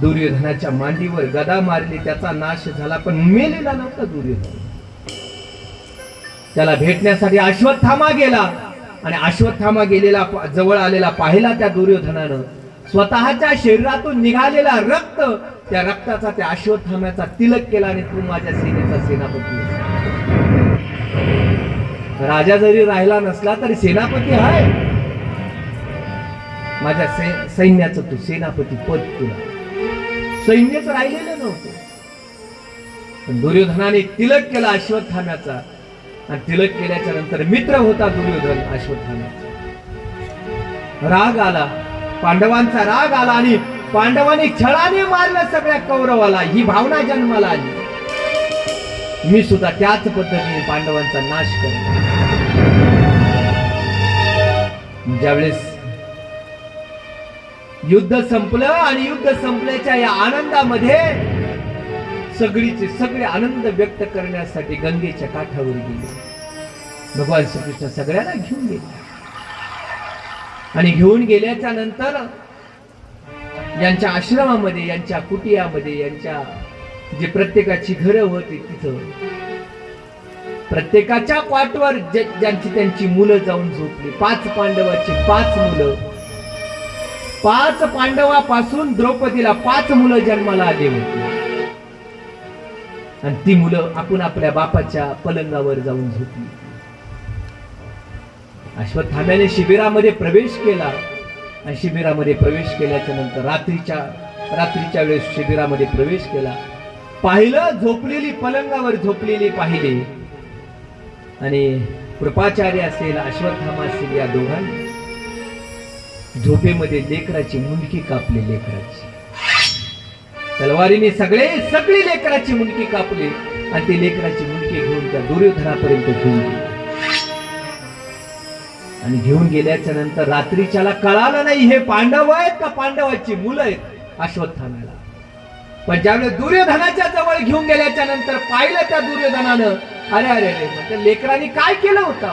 Speaker 1: दुर्योधनाच्या मांडीवर गदा मारली, त्याचा नाश झाला, पण मेलेला नव्हता दुर्योधन. त्याला भेटण्यासाठी अश्वत्थामा गेला आणि अश्वत्थामा गेलेला जवळ आलेला पाहिला त्या दुर्योधनानं स्वतःच्या शरीरातून निघालेला रक्त, त्या रक्ताचा त्या अश्वत्थाम्याचा तिलक केला आणि तू माझ्या सेनेचा सेनापती. राजा जरी राहिला नसला तरी सेनापती आहे, माझ्या सैन्याचं तू सेनापती पद तुला. सैन्यच राहिलेलं नव्हतं, पण दुर्योधनाने तिलक केला अश्वत्थाम्याचा आणि तिलक केल्याच्या नंतर मित्र होता दुर्योधन अश्वत्थाम्याचा. राग आला, पांडवांचा राग आला आणि पांडवांनी छळाने मारलं सगळ्या कौरवाला. ही भावना जन्माला आली, मी सुद्धा त्याच पद्धतीने पांडवांचा नाश करणार. ज्यावेळेस युद्ध संपलं आणि युद्ध संपल्याच्या या आनंदामध्ये सगळीचे सगळे आनंद व्यक्त करण्यासाठी गंगेच्या काठावर गेले. भगवान श्रीकृष्ण सगळ्यांना घेऊन गेले आणि घेऊन गेल्याच्या नंतर यांच्या आश्रमामध्ये, यांच्या कुटियामध्ये, यांच्या जे प्रत्येकाची घरं होती तिथं प्रत्येकाच्या पाठवर ज्यांची त्यांची मुलं जाऊन झोपली. 5 पांडवाची 5 मुलं, 5 पांडवापासून द्रौपदीला 5 मुलं जन्माला आली होती आणि ती मुलं आपण आपल्या बापाच्या पलंगावर जाऊन झोपली. अश्वत्थाम्याने शिबिरामध्ये प्रवेश केला आणि शिबिरामध्ये प्रवेश केल्याच्या नंतर रात्रीच्या वेळेस शिबिरामध्ये प्रवेश केला, पाहिलं झोपलेली, पलंगावर झोपलेली पाहिली आणि कृपाचार्य असेल, अश्वत्थामा असेल, या दोघांनी झोपेमध्ये लेकराची मुंडकी कापली. लेकराची तलवारीने सगळी लेकराची मुंडकी कापली आणि ती लेकराची मुंडकी घेऊन त्या दुर्योधनापर्यंत घेऊन गेली. आणि घेऊन गेल्याच्या नंतर रात्रीच्याला कळालं नाही हे पांडव आहेत का पांडवाची मुलं आहेत अश्वत्थाम्याला. पण ज्यावेळेस दुर्योधनाच्या जवळ घेऊन गेल्याच्या नंतर पाहिलं त्या दुर्योधनानं, अरे अरे अरे, म्हणजे लेकरांनी काय केलं होतं?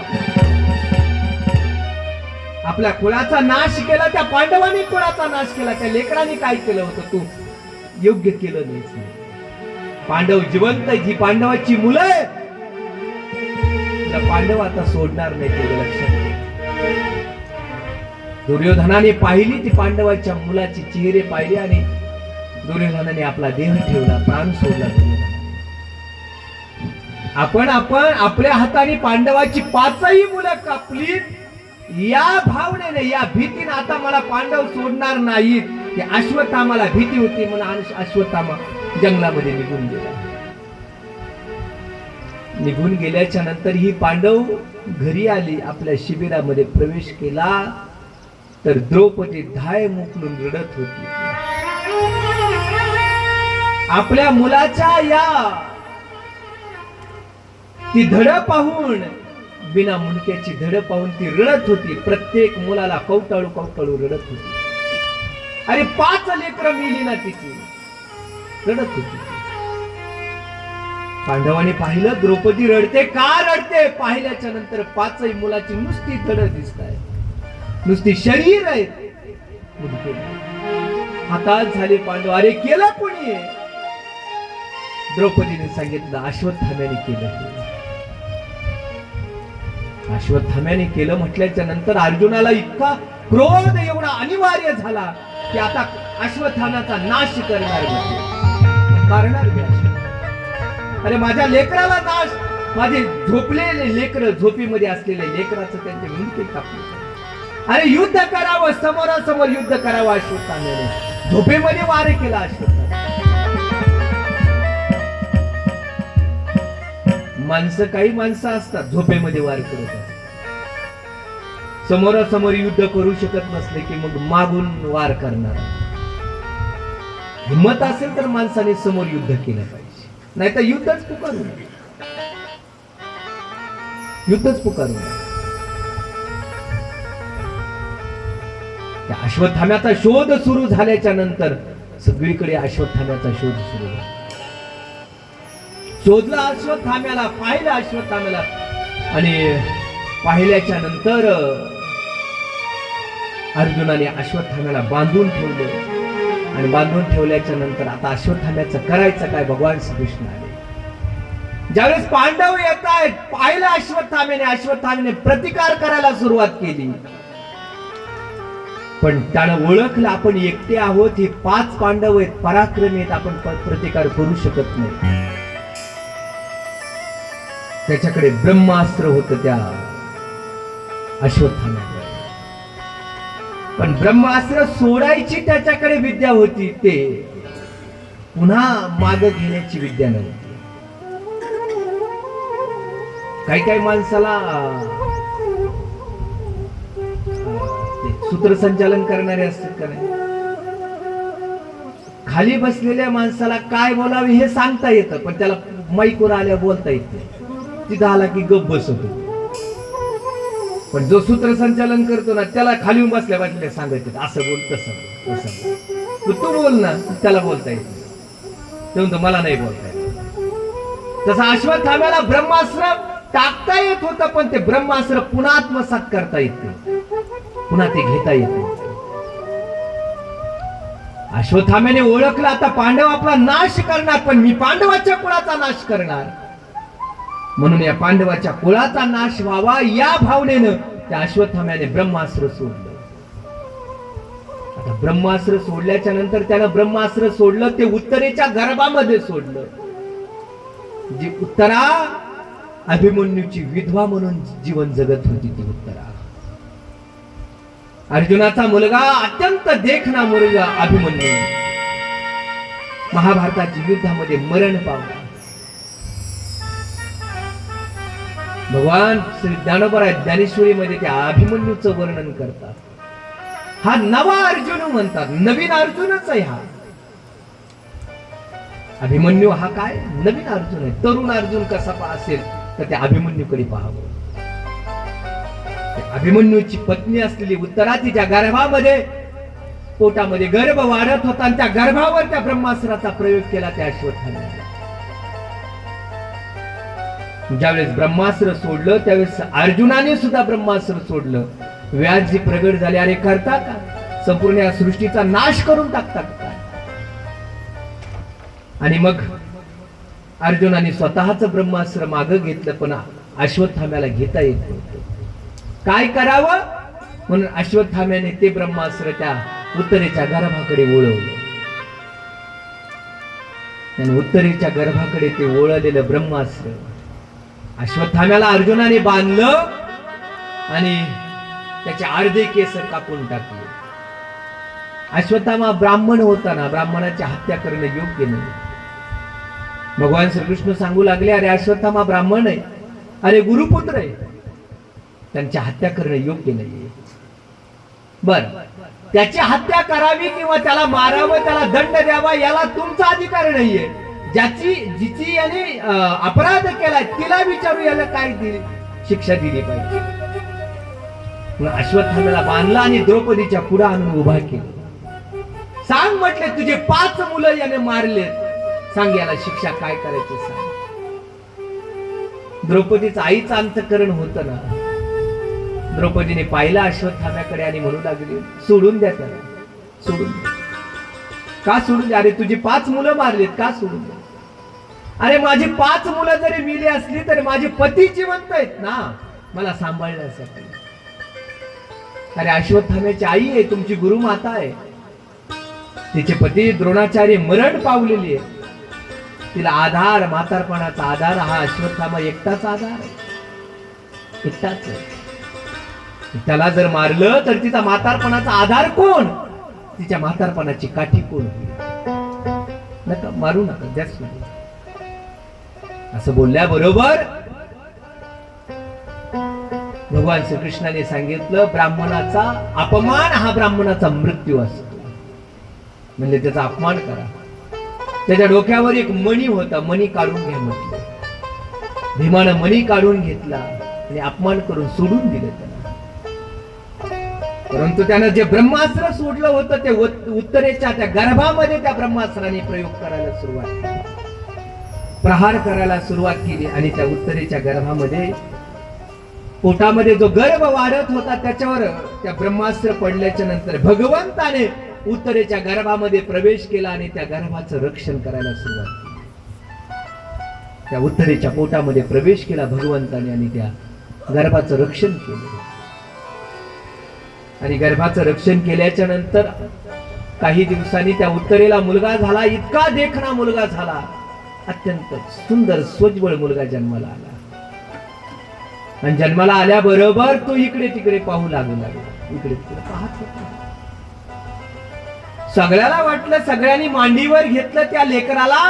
Speaker 1: आपल्या कुळाचा नाश केला, त्या पांडवांनी कुळाचा नाश केला, त्या लेकरांनी काय केलं होतं? तू योग्य केलं नाही. पांडव जिवंत, जी पांडवाची मुलं आहेत, पांडव आता सोडणार नाही, ते लक्षात घे. दुर्योधनाने पाहिली ती पांडवाच्या मुलाची चेहरे पाहिले आणि दुर्योधनाने आपला देह ठेवला, प्राण सोडला. आपण आपल्या हाताने पांडवाची 5ही मुलं कापली, या भावनेने, या भीतीने आता मला पांडव सोडणार नाहीत. की अश्वत्थामाला भीती होती म्हणून अश्वत्थामा जंगलामध्ये निघून गेला. निघून गेल्याच्या नंतर ही पांडव घरी आली, आपल्या शिबिरामध्ये प्रवेश केला तर द्रौपदी धाय मुकलून रडत होती. आपल्या मुलाच्या या ती धड पाहून, बिना मुंडक्याची धड पाहून ती रडत होती. प्रत्येक मुलाला कवटाळू कवटाळू रडत होती. अरे 5 लेकरं मिली ना तिची, रडत होती. पांडवांनी पाहिलं द्रौपदी रडते. का रडते? पाहिल्याच्या नंतर 5ही मुलाची नुसती धड दिसत आहे, नुसती शरीर आहे, मुंडके हातात झाले. पांडव, अरे केलं कोणी? द्रौपदीने सांगितलं अश्वत्थाम्याने केलं. अश्वत्थाम्याने केलं म्हटल्याच्या नंतर अर्जुनाला इतका क्रोध, एवढा अनिवार्य झाला की आता अश्वत्थाम्याचा नाश करणार. अरे माझ्या लेकराला नाश, माझे झोपलेले लेकर, झोपीमध्ये असलेले लेकराचं त्यांचे मुंडके कापले. अरे युद्ध करावं, समोरासमोर युद्ध करावं. अश्वत्थाम्याने झोपेमध्ये वार केला. अश्वत्थाम्याने माणसं, काही माणसं असतात झोपेमध्ये वार करत असतात. समोरासमोर युद्ध करू शकत नसले की मग मागून वार करणार. हिम्मत असेल तर माणसाने समोर युद्ध केलं पाहिजे, नाही तर युद्धच पुकारू, युद्धच पुकारू. त्या अश्वत्थाम्याचा शोध सुरू झाल्याच्या नंतर सगळीकडे अश्वत्थाम्याचा शोध सुरू झाला. शोधला अश्वत्थाम्याला, पाहिलं अश्वत्थाम्याला, आणि पाहिल्याच्या नंतर अर्जुनाने अश्वत्थाम्याला बांधून ठेवलं. आणि बांधून ठेवल्याच्या नंतर आता अश्वत्थाम्याचं करायचं काय? भगवान श्रीकृष्ण आले. ज्यावेळेस पांडव येत आहेत, पाहिलं अश्वत्थाम्याने प्रतिकार करायला सुरुवात केली. पण त्यानं ओळखलं आपण एकटे आहोत, हे 5 पांडव आहेत, पराक्रमी आहेत, आपण प्रतिकार करू शकत नाही. त्याच्याकडे ब्रह्मास्त्र होतं त्या अश्वत्थाम्याकडे, पण ब्रह्मास्त्र सोडायची त्याच्याकडे विद्या होती, ते पुन्हा माग घेण्याची विद्या नव्हती. काही माणसाला सूत्रसंचालन करणारे असतात का नाही, खाली बसलेल्या माणसाला काय बोलावे हे सांगता येतं, पण त्याला माईकवर आल्या बोलता येत नाही. तिथं आला की गप बसतो. पण जो सूत्रसंचालन करतो ना, त्याला खाली बसल्या बसल्या सांगायचं असं बोल, तसं बोल, तू बोल ना, त्याला बोलता येत नाही. तेव्हा मला नाही बोलता येत. तसं अश्वत्थाम्याला ब्रह्मास्त्र टाकता येत होतं, पण ते ब्रह्मास्त्र पुन्हा आत्मसात करता येते, पुन्हा ते घेता येते. अश्वत्थाम्याने ओळखलं आता पांडव आपला नाश करणार, पण मी पांडवाच्या कुळाचा नाश करणार. म्हणून या पांडवाच्या कुळाचा नाश व्हावा या भावनेनं त्या अश्वत्थाम्याने ब्रह्मास्त्र सोडलं. आता ब्रह्मास्त्र सोडल्याच्या नंतर त्यानं ब्रह्मास्त्र सोडलं ते उत्तरेच्या गर्भामध्ये सोडलं. जी उत्तरा अभिमन्यूची विधवा म्हणून जीवन जगत होती, ती उत्तरा अर्जुनाचा मुलगा, अत्यंत देखणा मुलगा अभिमन्यू, महाभारताच्या युद्धामध्ये मरण पावला. भगवान श्री ज्ञानोबा ज्ञानेश्वरीमध्ये त्या अभिमन्यूचं वर्णन करतात. हा नवा अर्जुन म्हणतात, नवीन अर्जुनच आहे हा अभिमन्यू. हा काय नवीन अर्जुन आहे. तरुण अर्जुन कसा असेल तर त्या अभिमन्यूकडे पाहावं. अभिमन्यूची पत्नी असलेली उत्तरा तिच्या गर्भामध्ये, पोटामध्ये गर्भ वाढत होता, आणि त्या गर्भावर त्या ब्रह्मास्त्राचा प्रयोग केला त्या अश्वत्थाम्याने. ज्यावेळेस ब्रह्मास्त्र सोडलं त्यावेळेस अर्जुनाने सुद्धा ब्रह्मास्त्र सोडलं. व्यासजी प्रगट झाले, अरे करता का? संपूर्ण या सृष्टीचा नाश करून टाकतात का? आणि मग अर्जुनाने स्वतःच ब्रह्मास्त्र मागे घेतलं, पण अश्वत्थाम्याला घेता येत नव्हतं. काय करावं म्हणून अश्वत्थाम्याने ते ब्रह्मास्त्र त्या उत्तरेच्या गर्भाकडे वळवलं. आणि उत्तरेच्या गर्भाकडे ते वळलेलं ब्रह्मास्त्र अश्वत्थाम्याला अर्जुनाने बांधलं आणि त्याचे अर्धे केस कापून टाकले. अश्वत्थामा ब्राह्मण होता ना, ब्राह्मणाची हत्या करणं योग्य नाही. भगवान श्रीकृष्ण सांगू लागले, अरे अश्वत्थामा ब्राह्मण आहे, अरे गुरुपुत्र आहे, त्यांची हत्या करणं योग्य नाहीये. बर, त्याची हत्या करावी किंवा त्याला मारावं, त्याला दंड द्यावा, याला तुमचा अधिकार नाहीये. जिची याने अपराध केलाय तिला विचारू, याला काय शिक्षा दिली पाहिजे. अश्वत्थाम्याला बांधला आणि द्रौपदीच्या पुढे आणून उभा केला. सांग म्हटले, तुझे 5 मुलं याने मारले, सांग याला शिक्षा काय करायची सांग. द्रौपदीचं आईचं अंतःकरण होतं ना. द्रौपदीने पाहिला अश्वत्थाम्याकडे आणि म्हणू लागली, सोडून द्या त्याला, सोडून द्या. का सोडून द्या? अरे तुझी 5 मुलं मारलीत, का सोडून द्या? अरे माझी 5 मुलं जरी मिली असली तरी माझे पती जिवंत आहेत ना, मला सांभाळण्यासाठी. अरे अश्वत्थाम्याची आई आहे, तुमची गुरुमाता आहे, तिचे पती द्रोणाचार्य मरण पावलेली आहे. तिला आधार, म्हातारपणाचा आधार हा अश्वत्थामा एकटाच आधार आहे, एकटाच आहे. त्याला जर मारलं तर तिचा म्हातारपणाचा आधार कोण? तिच्या म्हातारपणाची काठी कोण? नका मारू, नका द्या सोडून. असं बोलल्याबरोबर भगवान श्रीकृष्णाने सांगितलं, ब्राह्मणाचा अपमान हा ब्राह्मणाचा मृत्यू असतो. म्हणजे त्याचा अपमान करा. त्याच्या डोक्यावर एक मणी होता, मणी काढून घ्या म्हटलं. भीमानं मणी काढून घेतला आणि अपमान करून सोडून दिलं त्याला. परंतु त्यानं जे ब्रह्मास्त्र सोडलं होतं ते उत्तरेच्या त्या गर्भामध्ये त्या ब्रह्मास्त्राने प्रयोग करायला सुरुवात केली, प्रहार करायला सुरुवात केली. आणि त्या उत्तरेच्या गर्भामध्ये, पोटामध्ये जो गर्भ वाढत होता त्याच्यावर त्या ब्रह्मास्त्र पडल्याच्या नंतर भगवंताने उत्तरेच्या गर्भामध्ये प्रवेश केला आणि त्या गर्भाचं रक्षण करायला सुरुवात केली. त्या उत्तरेच्या पोटामध्ये प्रवेश केला भगवंताने आणि त्या गर्भाचं रक्षण केलं. आणि गर्भाचं रक्षण केल्याच्या नंतर काही दिवसांनी त्या उत्तरेला मुलगा झाला. इतका देखणा मुलगा झाला, अत्यंत सुंदर स्वज्वळ मुलगा जन्माला आला. आणि जन्माला आल्याबरोबर तो इकडे तिकडे पाहू लागला, इकडे तिकडे पाहत होता. सगळ्याला वाटलं, सगळ्यांनी मांडीवर घेतलं, त्या लेकराला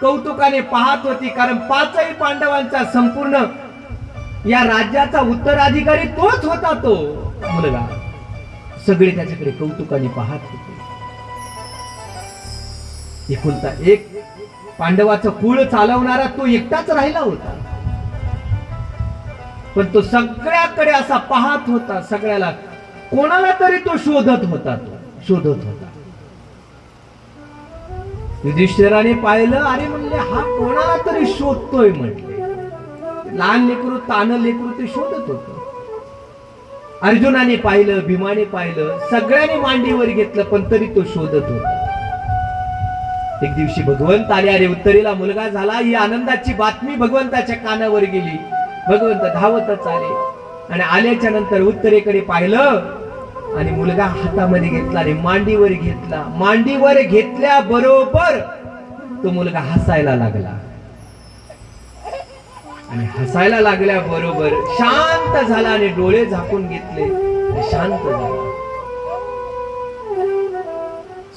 Speaker 1: कौतुकाने पाहत होती. कारण 5ही पांडवांचा संपूर्ण या राज्याचा उत्तराधिकारी तोच होता, तो मुलगा. सगळे त्याच्याकडे कौतुकाने पाहत होते. एकुलता एक पांडवाचं कुळ चालवणारा तो एकटाच राहिला होता. पण तो सगळ्याकडे असा पाहत होता, सगळ्याला, कोणाला तरी तो शोधत होता, शोधत होता. युधिष्ठिराने पाहिलं, अरे म्हणले हा कोणाला तरी शोधतोय म्हटले. लहान लेकरू, तान लेकरू ते शोधत होत. अर्जुनाने पाहिलं, भीमाने पाहिलं, सगळ्यांनी मांडीवर घेतलं, पण तरी तो शोधत होता. एक दिवशी भगवंत आले, अरे उत्तरेला मुलगा झाला, ही आनंदाची बातमी भगवंताच्या कानावर गेली. भगवंत धावतच आले आणि आल्याच्या नंतर उत्तरेकडे पाहिलं आणि मुलगा हातामध्ये घेतला आणि मांडीवर घेतला. मांडीवर घेतल्या बरोबर तो मुलगा हसायला लागला आणि हसायला लागल्या बरोबर शांत झाला आणि डोळे झाकून घेतले, शांत झाला.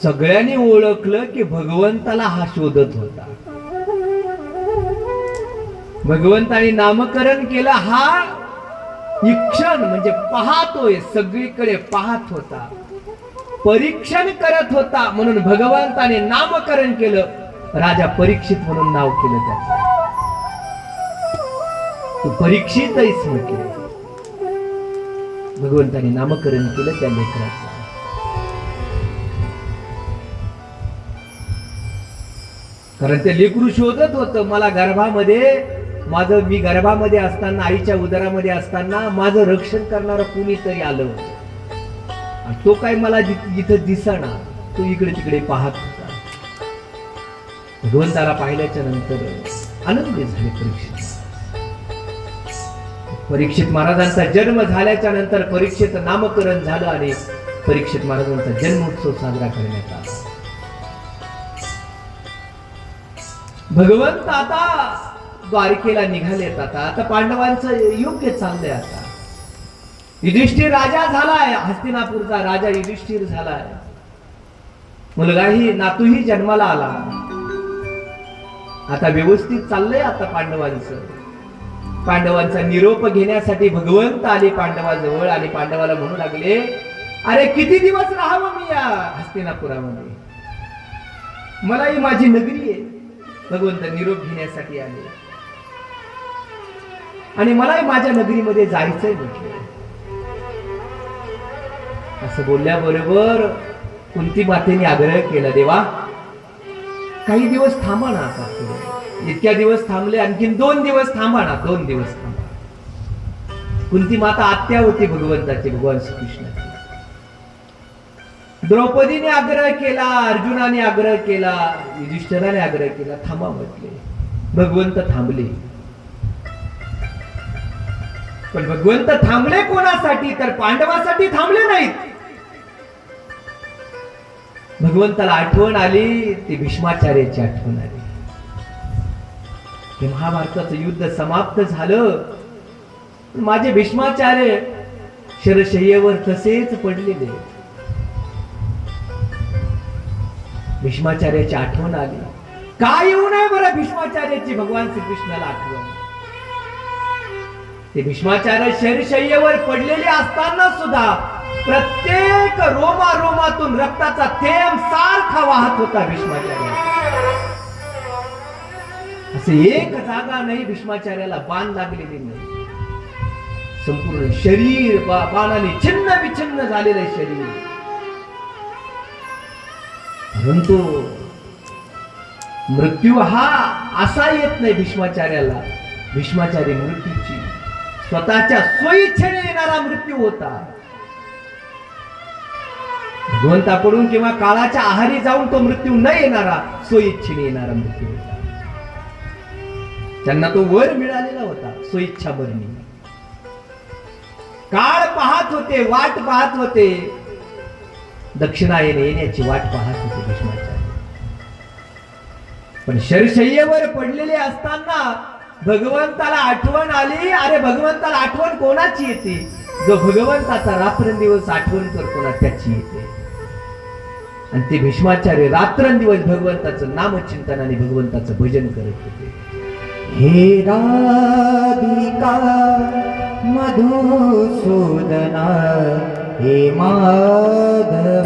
Speaker 1: सगळ्यांनी ओळखलं की भगवंताला हा शोधत होता. भगवंताने नामकरण केलं, हा ईक्षण म्हणजे पाहतोय, सगळीकडे पाहत होता, परीक्षण करत होता. म्हणून भगवंताने नामकरण केलं, राजा परीक्षित म्हणून नाव केलं त्याचं. तू परीक्षित आहेस म्हटलं. भगवंताने नामकरण केलं त्या लेकराचं. कारण ते लेकरू शोधत होतं, मला गर्भामध्ये, मी गर्भामध्ये असताना, आईच्या उदरामध्ये असताना माझं रक्षण करणारं कुणीतरी आलं होतं. तो काय मला जिथं दिसना, तो इकडे तिकडे पाहत होता. भगवंताला पाहिल्याच्या नंतर आनंदी झाले परीक्षित महाराजांचा जन्म झाल्याच्या नंतर परीक्षित नामकरण झालं आणि परीक्षित महाराजांचा जन्मोत्सव साजरा करण्यात आला. भगवंत आता द्वारकेला निघालेत. आता पांडवांचं योग्य चाललंय. आता युधिष्ठिर राजा झालाय, हस्तिनापूरचा राजा युधिष्ठिर झालाय. मुलगाही, नातूही जन्माला आला. आता व्यवस्थित चाललंय आता पांडवांचा निरोप घेण्यासाठी भगवंत आले पांडवाजवळ आणि पांडवाला म्हणू लागले, अरे किती दिवस राहावं मी या हस्तिनापुरामध्ये, मलाही माझी नगरी आहे. भगवंत निरोप घेण्यासाठी आले आणि मलाही माझ्या नगरीमध्ये जायचंय म्हटले. असं बोलल्याबरोबर कुंती मातेने आग्रह केला, देवा काही दिवस थांबा ना, आता इतक्या दिवस थांबले, आणखीन 2 दिवस थांबा ना, 2 दिवस थांबा. कुंती माता आत्या होती भगवंताची, भगवान श्रीकृष्णाची. द्रौपदीने आग्रह केला, अर्जुनाने आग्रह केला, युधिष्ठिराने आग्रह केला, थांबा म्हटले. भगवंत थांबले. पण भगवंत थांबले कोणासाठी, तर पांडवासाठी थांबले नाहीत. भगवंताला आठवण आली, ती भीष्माचार्याची आठवण आली. हे महाभारताचं युद्ध समाप्त झालं, माझे भीष्माचार्य शरशय्येवर तसेच पडलेले. भीष्माचार्याची आठवण आली. का येऊ नये बरं भीष्माचार्याची भगवान श्रीकृष्णाला आठवण. ते भीष्माचार्य शरशय्येवर पडलेले असताना सुद्धा प्रत्येक रोमातून रक्ताचा थेंब सारखा वाहत होता भीष्माचार्य. असे एक जागा नाही भीष्माचार्याला बाण लागलेली नाही. संपूर्ण शरीर बाणाने छिन्न विछिन्न झालेलं शरीर. परंतु मृत्यू हा असा येत नाही भीष्माचार्याला. भीष्माचार्य मृत्यूची स्वतःच्या स्वइच्छेने येणारा मृत्यू होता. भगवंताकडून किंवा काळाच्या आहारी जाऊन तो मृत्यू न येणारा, स्वइच्छेने येणारा मृत्यू होता. त्यांना तो वर मिळालेला होता, स्वइच्छा मरणी. काळ पाहत होते, वाट पाहत होते, दक्षिणायन येण्याची वाट पाहत होते भीष्माचार्य. पण शरशय्येवर पडलेले असताना भगवंताला आठवण आली. अरे भगवंताला आठवण कोणाची येते, जो भगवंताचा रात्रंदिवस आठवण करतो ना त्याची येते. आणि ते भीष्माचार्य रात्रंदिवस भगवंताचं नामचिंतनाने भगवंताचं भजन करत होते.
Speaker 2: हे राधिका मधुसूदना, हे माधव